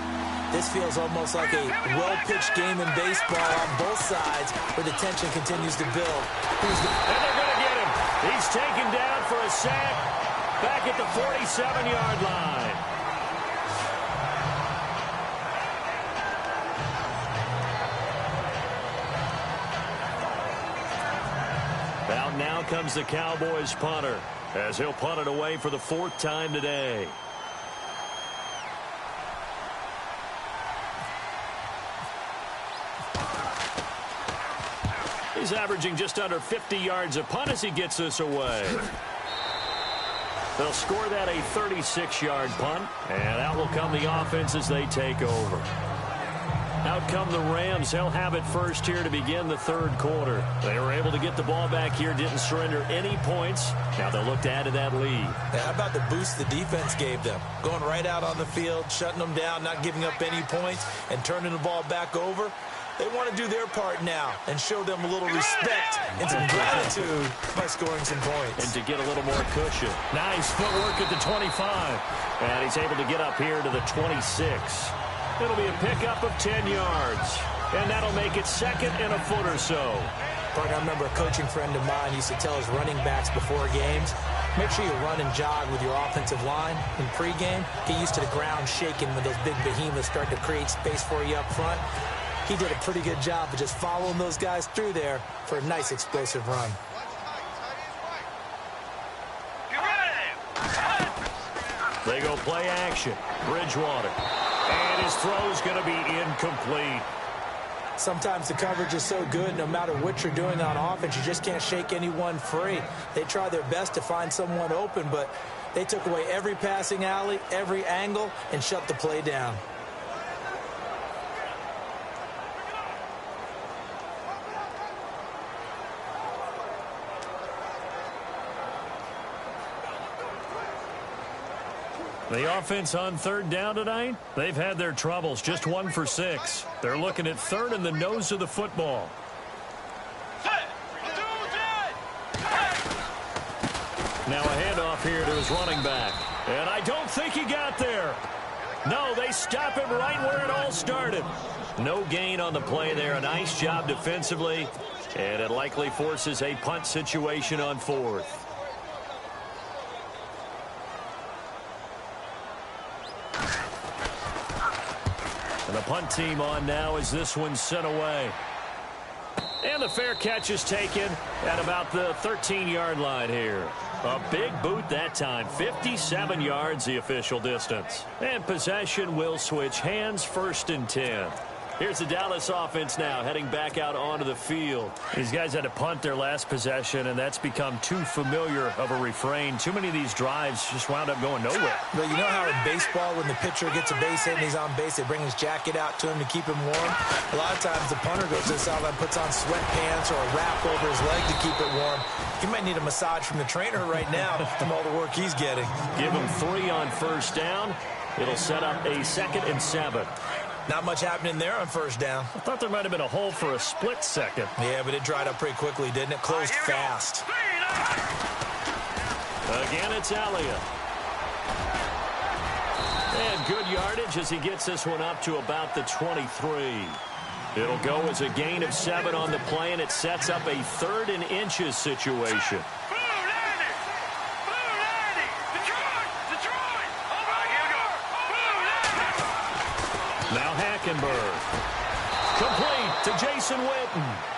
this feels almost like a well-pitched game in baseball on both sides, where the tension continues to build. And they're going to get him. He's taken down for a sack back at the 47-yard line. Out now comes the Cowboys punter, as he'll punt it away for the 4th time today. He's averaging just under 50 yards a punt as he gets this away. They'll score that a 36-yard punt, and out will come the offense as they take over. Out come the Rams. They'll have it first here to begin the 3rd quarter. They were able to get the ball back here, didn't surrender any points. Now they'll look to add to that lead. How about the boost the defense gave them? Going right out on the field, shutting them down, not giving up any points, and turning the ball back over. They want to do their part now and show them a little respect and some gratitude by scoring some points. And to get a little more cushion. Nice footwork at the 25. And he's able to get up here to the 26. It'll be a pickup of 10 yards. And that'll make it 2nd and a foot or so. Partner, I remember a coaching friend of mine used to tell his running backs before games, make sure you run and jog with your offensive line in pregame. Get used to the ground shaking when those big behemoths start to create space for you up front. He did a pretty good job of just following those guys through there for a nice explosive run. They go play action. Bridgewater. And his throw's going to be incomplete. Sometimes the coverage is so good, no matter what you're doing on offense, you just can't shake anyone free. They try their best to find someone open, but they took away every passing alley, every angle, and shut the play down. The offense on 3rd down tonight, they've had their troubles, just 1 for 6. They're looking at 3rd in the nose of the football. Now a handoff here to his running back. And I don't think he got there. No, they stop him right where it all started. No gain on the play there. A nice job defensively. And it likely forces a punt situation on 4th. And the punt team on now as this one's sent away. And the fair catch is taken at about the 13-yard line here. A big boot that time. 57 yards the official distance. And possession will switch hands, 1st and 10. Here's the Dallas offense now heading back out onto the field. These guys had to punt their last possession, and that's become too familiar of a refrain. Too many of these drives just wound up going nowhere. But you know how in baseball, when the pitcher gets a base hit and he's on base, they bring his jacket out to him to keep him warm? A lot of times the punter goes to the sideline, puts on sweatpants or a wrap over his leg to keep it warm. He might need a massage from the trainer right now from all the work he's getting. Give him 3 on 1st down. It'll set up a 2nd and 7. Not much happening there on 1st down. I thought there might have been a hole for a split second. Yeah, but it dried up pretty quickly, didn't it? Closed fast. Again, it's Elliott. And good yardage as he gets this one up to about the 23. It'll go as a gain of 7 on the play, and it sets up a 3rd and inches situation. Now Hackenberg. Complete to Jason Witten.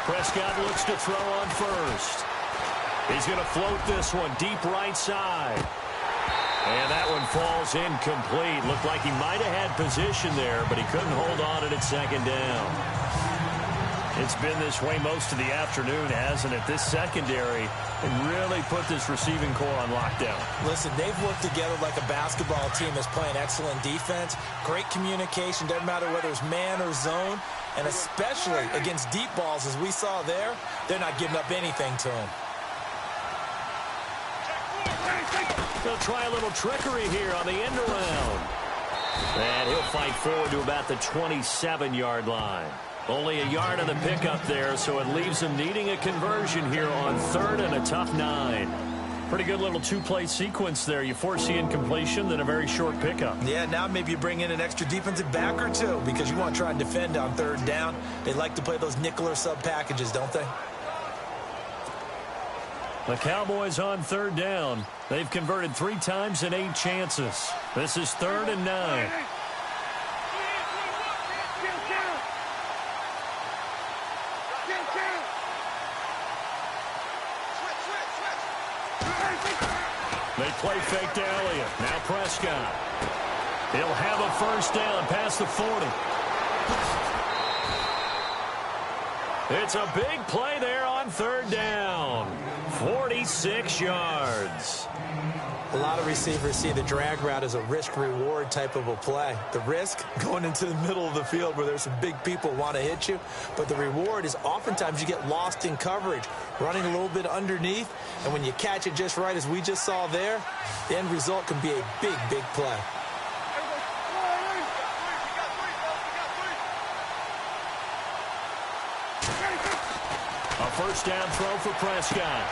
Prescott looks to throw on first. He's going to float this one deep right side. And that one falls incomplete. Looked like he might have had position there, but he couldn't hold on at second down. It's been this way most of the afternoon, hasn't it? This secondary really put this receiving core on lockdown. Listen, they've worked together like a basketball team that's playing excellent defense. Great communication, doesn't matter whether it's man or zone. And especially against deep balls, as we saw there, they're not giving up anything to him. They'll try a little trickery here on the end around. And he'll fight forward to about the 27-yard line. Only a yard on the pickup there, so it leaves him needing a conversion here on 3rd and a tough 9. Pretty good little 2-play sequence there. You force the incompletion, then a very short pickup. Yeah, now maybe you bring in an extra defensive back or two because you want to try and defend on 3rd down. They like to play those nickel or sub packages, don't they? The Cowboys on 3rd down. They've converted 3 times in 8 chances. This is 3rd and 9. They play fake to Elliott. Now Prescott. He'll have a 1st down past the 40. It's a big play there on 3rd down. 46 yards. A lot of receivers see the drag route as a risk-reward type of a play. The risk, going into the middle of the field where there's some big people want to hit you. But the reward is oftentimes you get lost in coverage, running a little bit underneath. And when you catch it just right, as we just saw there, the end result can be a big, big play. A 1st down throw for Prescott.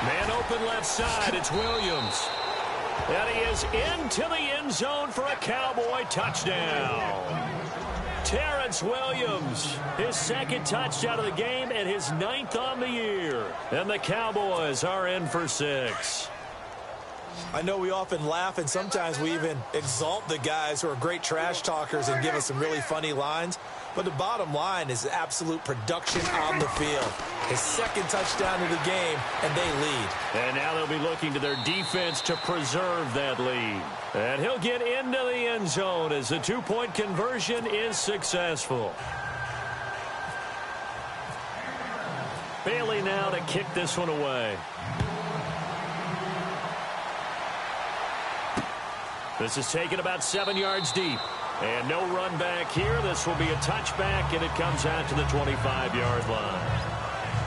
Man open left side. It's Williams. And he is into the end zone for a Cowboy touchdown. Terrence Williams, his 2nd touchdown of the game and his 9th on the year. And the Cowboys are in for 6. I know we often laugh, and sometimes we even exalt the guys who are great trash talkers and give us some really funny lines. But the bottom line is absolute production on the field. His 2nd touchdown of the game, and they lead. And now they'll be looking to their defense to preserve that lead. And he'll get into the end zone as the 2-point conversion is successful. Bailey now to kick this one away. This is taken about 7 yards deep. And no run back here. This will be a touchback, and it comes out to the 25-yard line.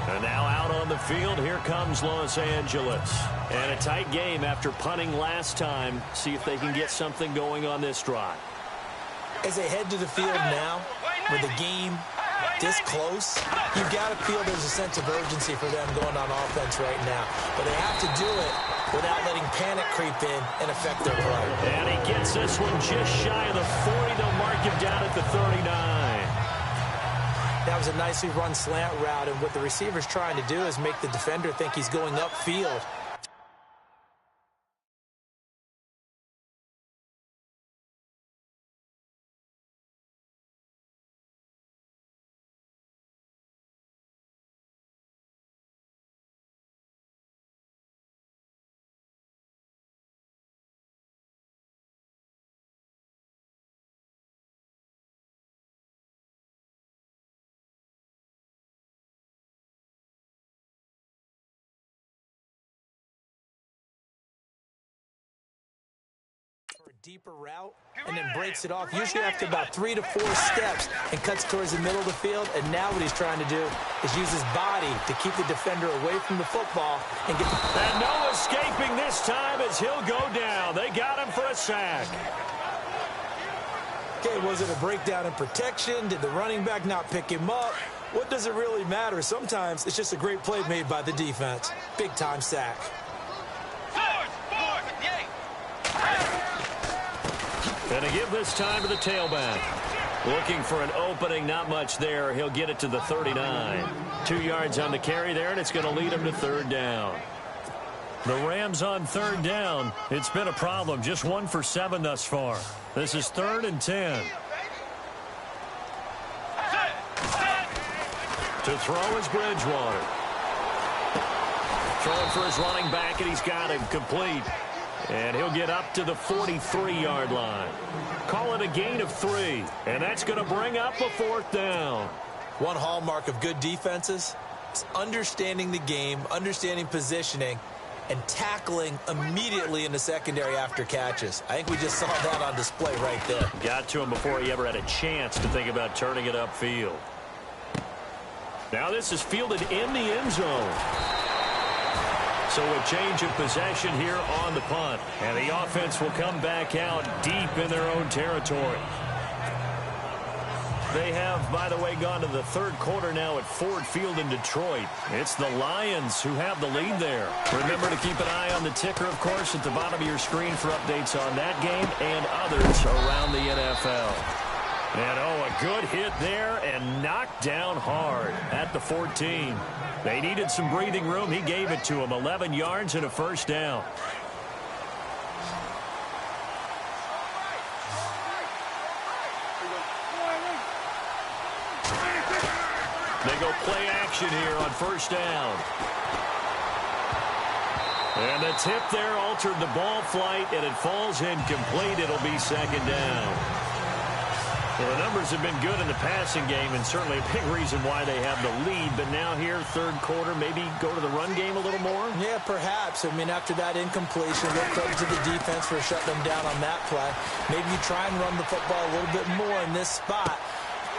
And now out on the field, here comes Los Angeles. And a tight game after punting last time. See if they can get something going on this drive. As they head to the field now, with the game this close, you've got to feel there's a sense of urgency for them going on offense right now. But they have to do it without letting panic creep in and affect their play. And he gets this one just shy of the 40. They'll mark him down at the 39. That was a nicely run slant route, and what the receiver's trying to do is make the defender think he's going upfield. deeper route and then breaks it off, usually after about 3 to 4 steps, and cuts towards the middle of the field. And now what he's trying to do is use his body to keep the defender away from the football and get. And no escaping this time as he'll go down. They got him for a sack. Okay, was it a breakdown in protection? Did the running back not pick him up? What does it really matter? Sometimes it's just a great play made by the defense. Big-time sack. And to give this time to the tailback. Looking for an opening, not much there. He'll get it to the 39. 2 yards on the carry there, and it's going to lead him to third down. The Rams on third down. It's been a problem. Just 1 for 7 thus far. This is 3rd and 10. To throw is Bridgewater. Throwing for his running back, and he's got him complete. And he'll get up to the 43-yard line. Call it a gain of 3. And that's going to bring up a 4th down. One hallmark of good defenses is understanding the game, understanding positioning, and tackling immediately in the secondary after catches. I think we just saw that on display right there. Got to him before he ever had a chance to think about turning it upfield. Now this is fielded in the end zone. So a change of possession here on the punt. And the offense will come back out deep in their own territory. They have, by the way, gone to the 3rd quarter now at Ford Field in Detroit. It's the Lions who have the lead there. Remember to keep an eye on the ticker, of course, at the bottom of your screen for updates on that game and others around the NFL. And, oh, a good hit there and knocked down hard at the 14. They needed some breathing room. He gave it to them. 11 yards and a 1st down. They go play action here on 1st down. And the tip there altered the ball flight, and it falls incomplete. It'll be 2nd down. Well, the numbers have been good in the passing game, and certainly a big reason why they have the lead. But now here, 3rd quarter, maybe go to the run game a little more? Yeah, perhaps. I mean, after that incompletion, real credit to the defense for shutting them down on that play. Maybe you try and run the football a little bit more in this spot.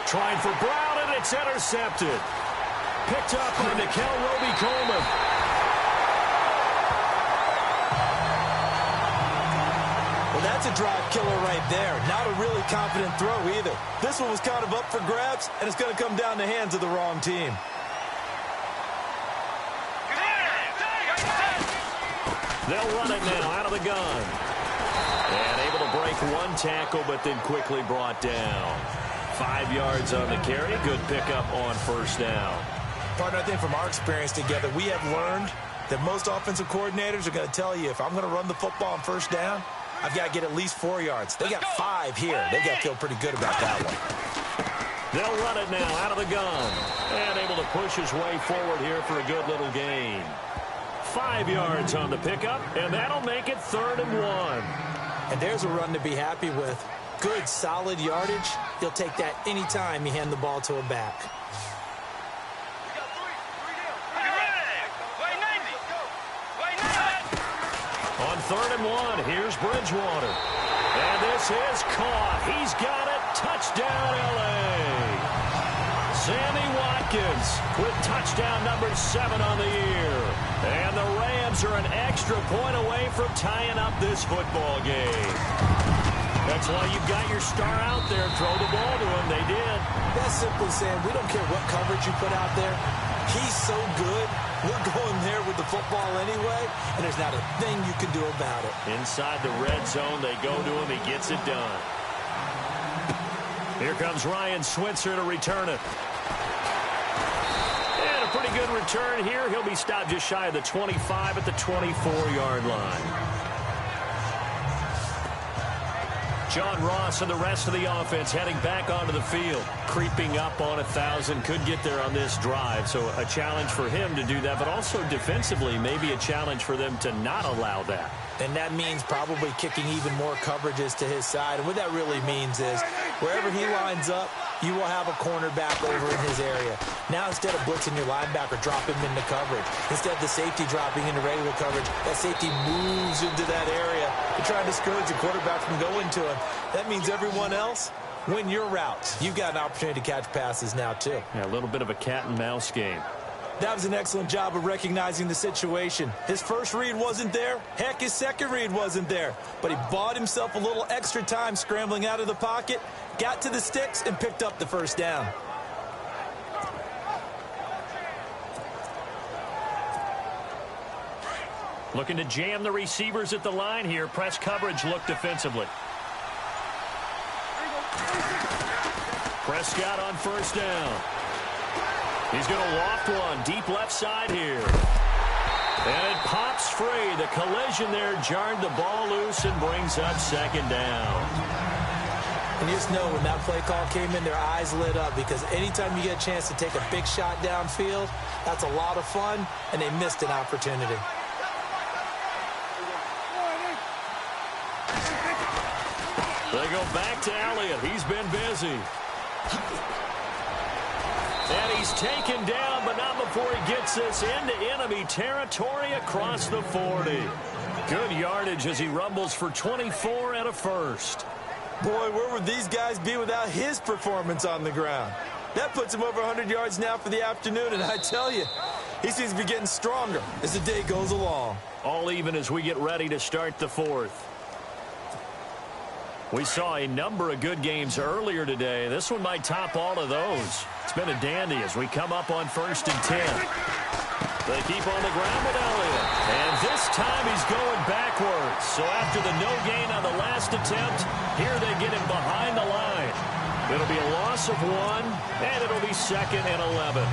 Trying for Brown, and it's intercepted. Picked up by Nickel Roby-Coleman. Well, that's a drive killer right there. Not a really confident throw either. This one was kind of up for grabs, and it's going to come down the hands of the wrong team. They'll run it now out of the gun. And able to break 1 tackle, but then quickly brought down. 5 yards on the carry. Good pickup on 1st down. Partner, I think from our experience together, we have learned that most offensive coordinators are going to tell you, if I'm going to run the football on 1st down, I've got to get at least 4 yards. They got 5 here. They got to feel pretty good about that one. They'll run it now out of the gun. And able to push his way forward here for a good little gain. 5 yards on the pickup, and that'll make it 3rd and 1. And there's a run to be happy with. Good, solid yardage. He'll take that anytime you hand the ball to a back. On 3rd and 1, here's Bridgewater. And this is caught. He's got it. Touchdown, L.A. Sammy Watkins with touchdown number 7 on the year. And the Rams are an extra point away from tying up this football game. That's why you've got your star out there. Throw the ball to him. They did. That's simply saying we don't care what coverage you put out there. He's so good. We're going there with the football anyway, and there's not a thing you can do about it. Inside the red zone, they go to him. He gets it done. Here comes Ryan Switzer to return it. And a pretty good return here. He'll be stopped just shy of the 25 at the 24-yard line. John Ross and the rest of the offense heading back onto the field. Creeping up on 1,000. Could get there on this drive. So a challenge for him to do that, but also defensively maybe a challenge for them to not allow that. And that means probably kicking even more coverages to his side. And what that really means is wherever he lines up, you will have a cornerback over in his area. Now instead of blitzing your linebacker, drop him into coverage. Instead of the safety dropping into regular coverage, that safety moves into that area to try and discourage the quarterback from going to him. That means everyone else, win your routes. You've got an opportunity to catch passes now, too. Yeah, a little bit of a cat and mouse game. That was an excellent job of recognizing the situation. His first read wasn't there. Heck, his second read wasn't there. But he bought himself a little extra time scrambling out of the pocket, got to the sticks, and picked up the first down. Looking to jam the receivers at the line here. Press coverage look defensively. Prescott on first down. He's going to loft one deep left side here. And it pops free. The collision there jarred the ball loose and brings up second down. And you just know when that play call came in, their eyes lit up, because anytime you get a chance to take a big shot downfield, that's a lot of fun, and they missed an opportunity. They go back to Elliott. He's been busy. And he's taken down, but not before he gets this into enemy territory across the 40. Good yardage as he rumbles for 24 and a first. Boy, where would these guys be without his performance on the ground? That puts him over 100 yards now for the afternoon, and I tell you, he seems to be getting stronger as the day goes along. All even as we get ready to start the fourth. We saw a number of good games earlier today. This one might top all of those. It's been a dandy as we come up on 1st and 10. They keep on the ground with Elliott. And this time he's going backwards. So after the no gain on the last attempt, here they get him behind the line. It'll be a loss of 1, and it'll be 2nd and 11.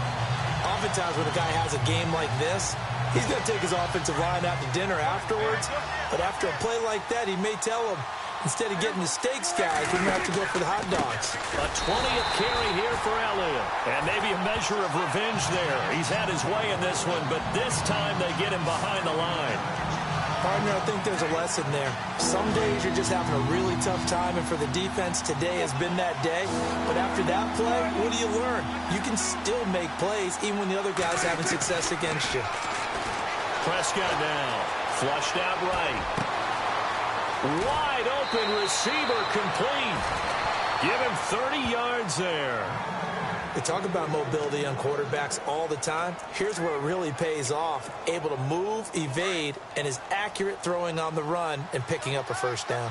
Oftentimes when a guy has a game like this, he's going to take his offensive line out to dinner afterwards. But after a play like that, he may tell him, instead of getting the steaks, guys, we're going to have to go for the hot dogs. A 20th carry here for Elliott. And maybe a measure of revenge there. He's had his way in this one, but this time they get him behind the line. Partner, I think there's a lesson there. Some days you're just having a really tough time, and for the defense, today has been that day. But after that play, what do you learn? You can still make plays even when the other guy's having success against you. Prescott now. Flushed out right. Wide open receiver complete. Give him 30 yards there. They talk about mobility on quarterbacks all the time. Here's where it really pays off. Able to move, evade, and is accurate throwing on the run and picking up a first down.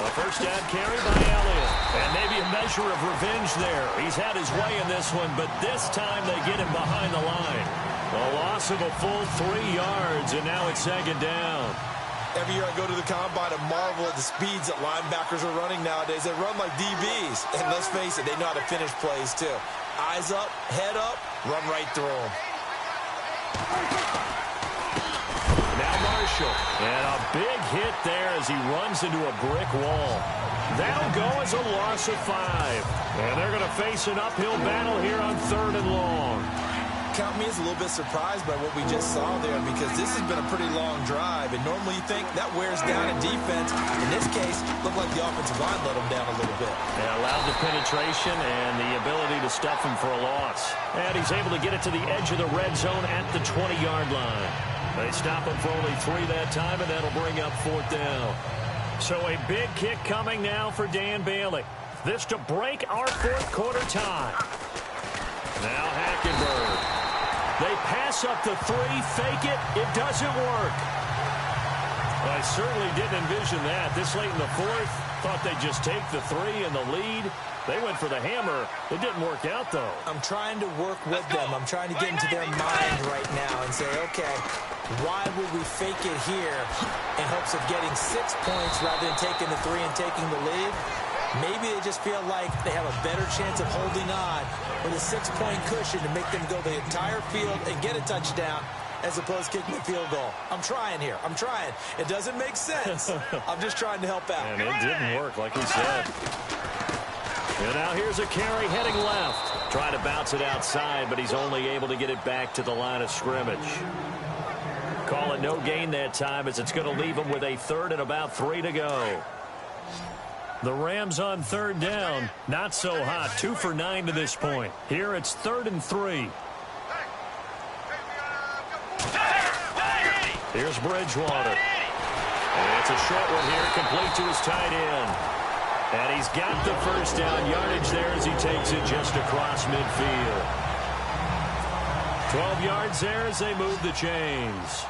A first down carry by Elliott. And maybe a measure of revenge there. He's had his way in this one, but this time they get him behind the line. A loss of a full 3 yards, and now it's 2nd down. Every year I go to the combine and marvel at the speeds that linebackers are running nowadays. They run like DBs. And let's face it, they know how to finish plays too. Eyes up, head up, run right through them. Now Marshall. And a big hit there as he runs into a brick wall. That'll go as a loss of 5. And they're going to face an uphill battle here on 3rd and long. Count me as a little bit surprised by what we just saw there, because this has been a pretty long drive, and normally you think that wears down a defense. In this case, looked like the offensive line let them down a little bit. Yeah, allowed the penetration and the ability to stuff him for a loss. And he's able to get it to the edge of the red zone at the 20-yard line. They stop him for only 3 that time, and that'll bring up 4th down. So a big kick coming now for Dan Bailey. This to break our 4th quarter tie. Now Hackenberg. They pass up the 3, fake it. It doesn't work. I certainly didn't envision that. This late in the 4th, thought they'd just take the 3 and the lead. They went for the hammer. It didn't work out, though. I'm trying to work with them. I'm trying to get into their mind right now and say, okay, why would we fake it here in hopes of getting 6 points rather than taking the 3 and taking the lead? Maybe they just feel like they have a better chance of holding on with a 6-point cushion to make them go the entire field and get a touchdown as opposed to kicking a field goal. I'm trying here. I'm trying. It doesn't make sense. I'm just trying to help out. And it didn't work, like he said. And now here's a carry heading left. Trying to bounce it outside, but he's only able to get it back to the line of scrimmage. Call it no gain that time, as it's going to leave him with a 3rd and about 3 to go. The Rams on 3rd down. Not so hot. 2 for 9 to this point. Here it's 3rd and 3. Here's Bridgewater. And it's a short one here, complete to his tight end. And he's got the first down yardage there as he takes it just across midfield. 12 yards there as they move the chains.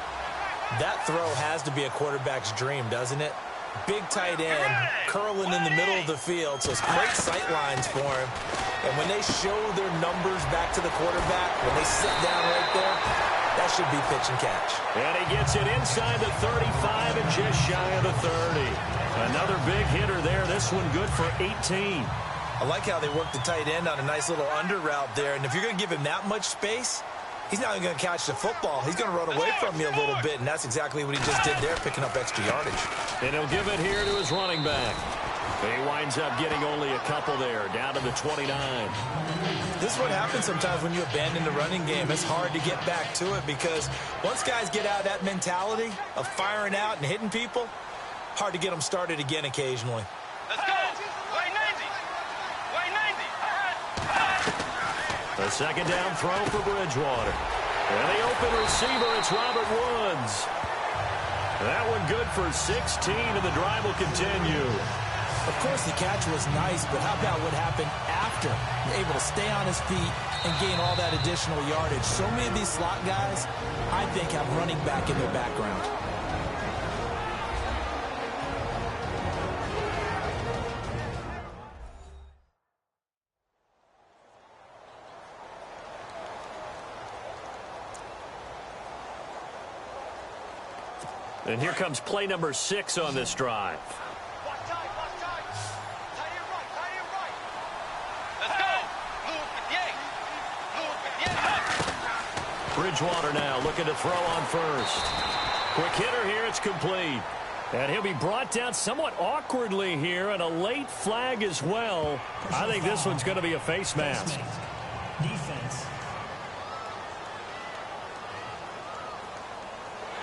That throw has to be a quarterback's dream, doesn't it? Big tight end, curling in the middle of the field, so it's great sight lines for him. And when they show their numbers back to the quarterback, when they sit down right there, that should be pitch and catch. And he gets it inside the 35 and just shy of the 30. Another big hitter there. This one good for 18. I like how they work the tight end on a nice little under route there. And if you're going to give him that much space, he's not going to catch the football. He's going to run away from you a little bit, and that's exactly what he just did there, picking up extra yardage. And he'll give it here to his running back. He winds up getting only a couple there, down to the 29. This is what happens sometimes when you abandon the running game. It's hard to get back to it because once guys get out of that mentality of firing out and hitting people, hard to get them started again occasionally. Let's go. Way 90. Way 90. A second down throw for Bridgewater. And the open receiver, it's Robert Woods. That one good for 16, and the drive will continue. Of course, the catch was nice, but how about what happened after? Able to stay on his feet and gain all that additional yardage. So many of these slot guys, I think, have running back in their background. And here comes play number 6 on this drive. Bridgewater now looking to throw on first. Quick hitter here, it's complete. And he'll be brought down somewhat awkwardly here, and a late flag as well. I think this one's going to be a face mask. Defense.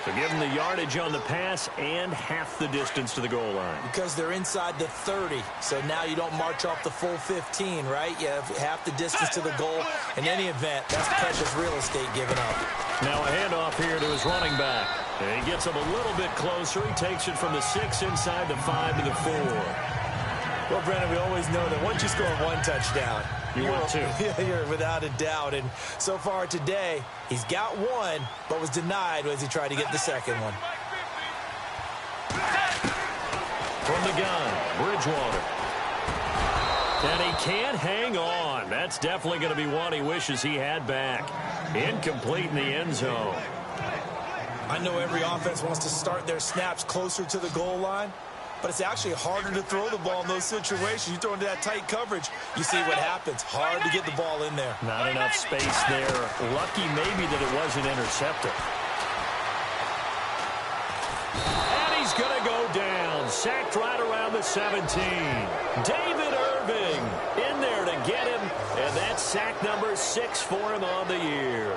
So give them the yardage on the pass and half the distance to the goal line. Because they're inside the 30, so now you don't march off the full 15, right? You have half the distance to the goal. In any event, that's precious real estate given up. Now a handoff here to his running back. And he gets him a little bit closer. He takes it from the 6 inside the 5 to the 4. Well, Brennan, we always know that once you score one touchdown, you want two. You're without a doubt. And so far today, he's got one, but was denied as he tried to get the second one. From the gun, Bridgewater. And he can't hang on. That's definitely going to be one he wishes he had back. Incomplete in the end zone. I know every offense wants to start their snaps closer to the goal line, but it's actually harder to throw the ball in those situations. You throw into that tight coverage, you see what happens. Hard to get the ball in there. Not enough space there. Lucky maybe that it wasn't intercepted. And he's going to go down. Sacked right around the 17. David Irving in there to get him. And that's sack number 6 for him on the year.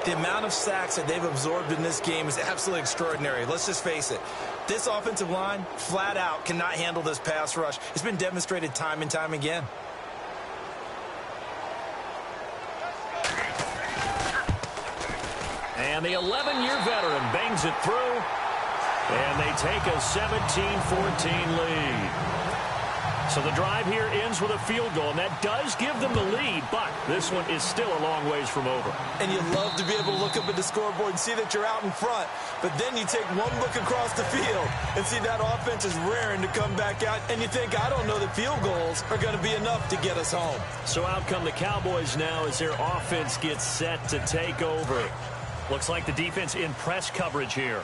The amount of sacks that they've absorbed in this game is absolutely extraordinary. Let's just face it. This offensive line, flat out, cannot handle this pass rush. It's been demonstrated time and time again. And the 11-year veteran bangs it through. And they take a 17-14 lead. So the drive here ends with a field goal, and that does give them the lead, but this one is still a long ways from over. And you love to be able to look up at the scoreboard and see that you're out in front, but then you take one look across the field and see that offense is raring to come back out, and you think, I don't know that field goals are going to be enough to get us home. So out come the Cowboys now as their offense gets set to take over. Looks like the defense in press coverage here.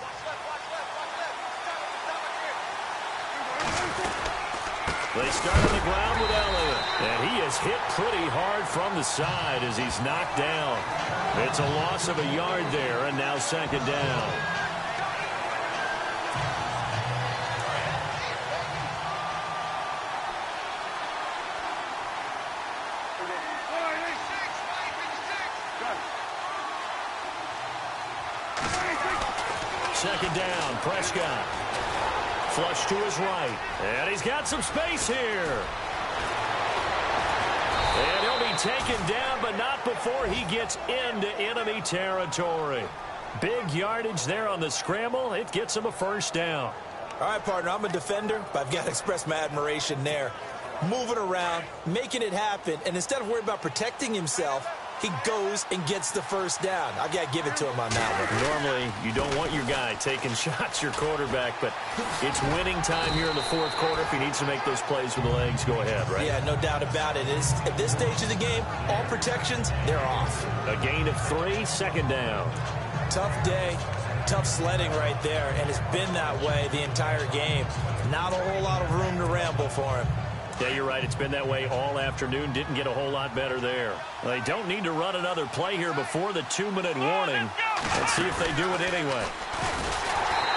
They start on the ground with Elliott, and he is hit pretty hard from the side as he's knocked down. It's a loss of a yard there, and now second down. Second down, Prescott. Flush to his right. And he's got some space here. And he'll be taken down, but not before he gets into enemy territory. Big yardage there on the scramble. It gets him a first down. All right, partner, I'm a defender, but I've got to express my admiration there. Moving around, making it happen, and instead of worrying about protecting himself, he goes and gets the first down. I've got to give it to him on that one. Normally, you don't want your guy taking shots, your quarterback, but it's winning time here in the fourth quarter. If he needs to make those plays with the legs, go ahead, right? Yeah, no doubt about it. At this stage of the game, all protections, they're off. A gain of 3, second down. Tough day, tough sledding right there, and it's been that way the entire game. Not a whole lot of room to ramble for him. Yeah, you're right. It's been that way all afternoon. Didn't get a whole lot better there. They don't need to run another play here before the 2-minute warning. Let's see if they do it anyway.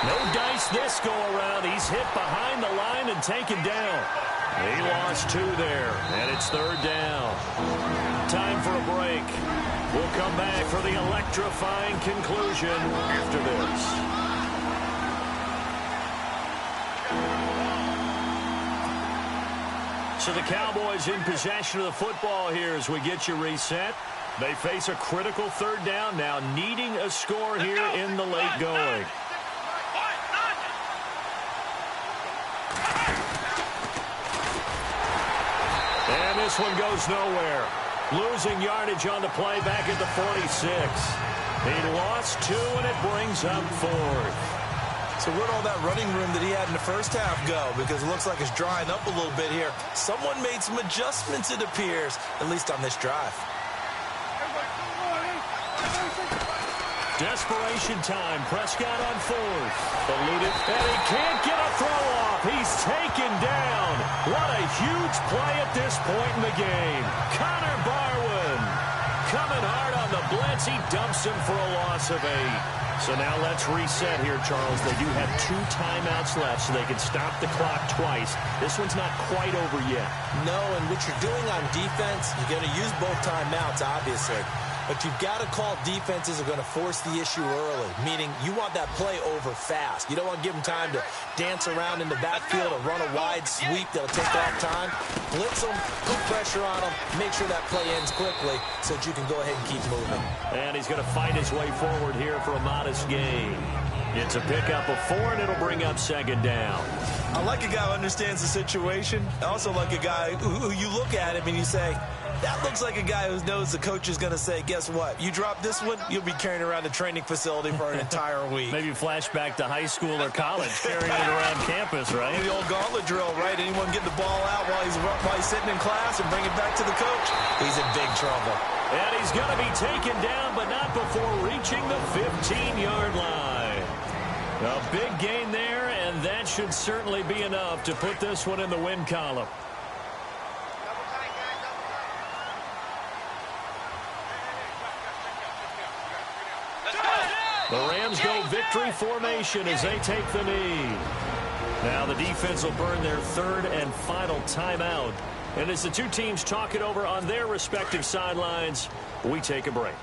No dice this go-around. He's hit behind the line and taken down. He lost 2 there, and it's third down. Time for a break. We'll come back for the electrifying conclusion after this. So the Cowboys in possession of the football here as we get you reset. They face a critical third down now, needing a score here in the late going. And this one goes nowhere. Losing yardage on the play back at the 46. He lost 2, and it brings up 4th. So where'd all that running room that he had in the first half go? Because it looks like it's drying up a little bit here. Someone made some adjustments, it appears, at least on this drive. Desperation time. Prescott on 4th. Eluded, and he can't get a throw off. He's taken down. What a huge play at this point in the game. Connor Barwin coming hard on the blitz. He dumps him for a loss of 8. So now let's reset here, Charles. They do have 2 timeouts left, so they can stop the clock twice. This one's not quite over yet. No, and what you're doing on defense, you're going to use both timeouts, obviously. But you've got to call defenses are going to force the issue early, meaning you want that play over fast. You don't want to give them time to dance around in the backfield or run a wide sweep that'll take off time. Blitz them, put pressure on them, make sure that play ends quickly so that you can go ahead and keep moving. And he's going to fight his way forward here for a modest gain. It's a pickup of 4, and it'll bring up second down. I like a guy who understands the situation. I also like a guy who you look at him and you say, that looks like a guy who knows the coach is going to say, guess what? You drop this one, you'll be carrying around the training facility for an entire week. Maybe flashback to high school or college, carrying it around campus, right? The old gauntlet drill, right? Anyone get the ball out while he's sitting in class and bring it back to the coach? He's in big trouble. And he's going to be taken down, but not before reaching the 15-yard line. A big gain there, and that should certainly be enough to put this one in the win column. The Rams go victory formation as they take the knee. Now the defense will burn their 3rd and final timeout. And as the 2 teams talk it over on their respective sidelines, we take a break.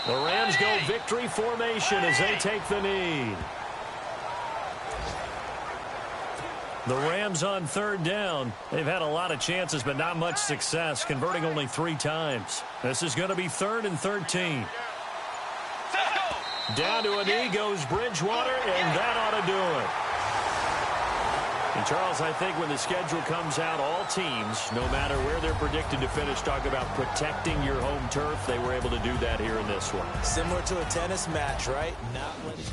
The Rams go victory formation as they take the knee. The Rams on 3rd down. They've had a lot of chances, but not much success, converting only 3 times. This is going to be 3rd and 13. Down to a knee goes Bridgewater, and that ought to do it. And, Charles, I think when the schedule comes out, all teams, no matter where they're predicted to finish, talk about protecting your home turf. They were able to do that here in this one. Similar to a tennis match, right? Not letting...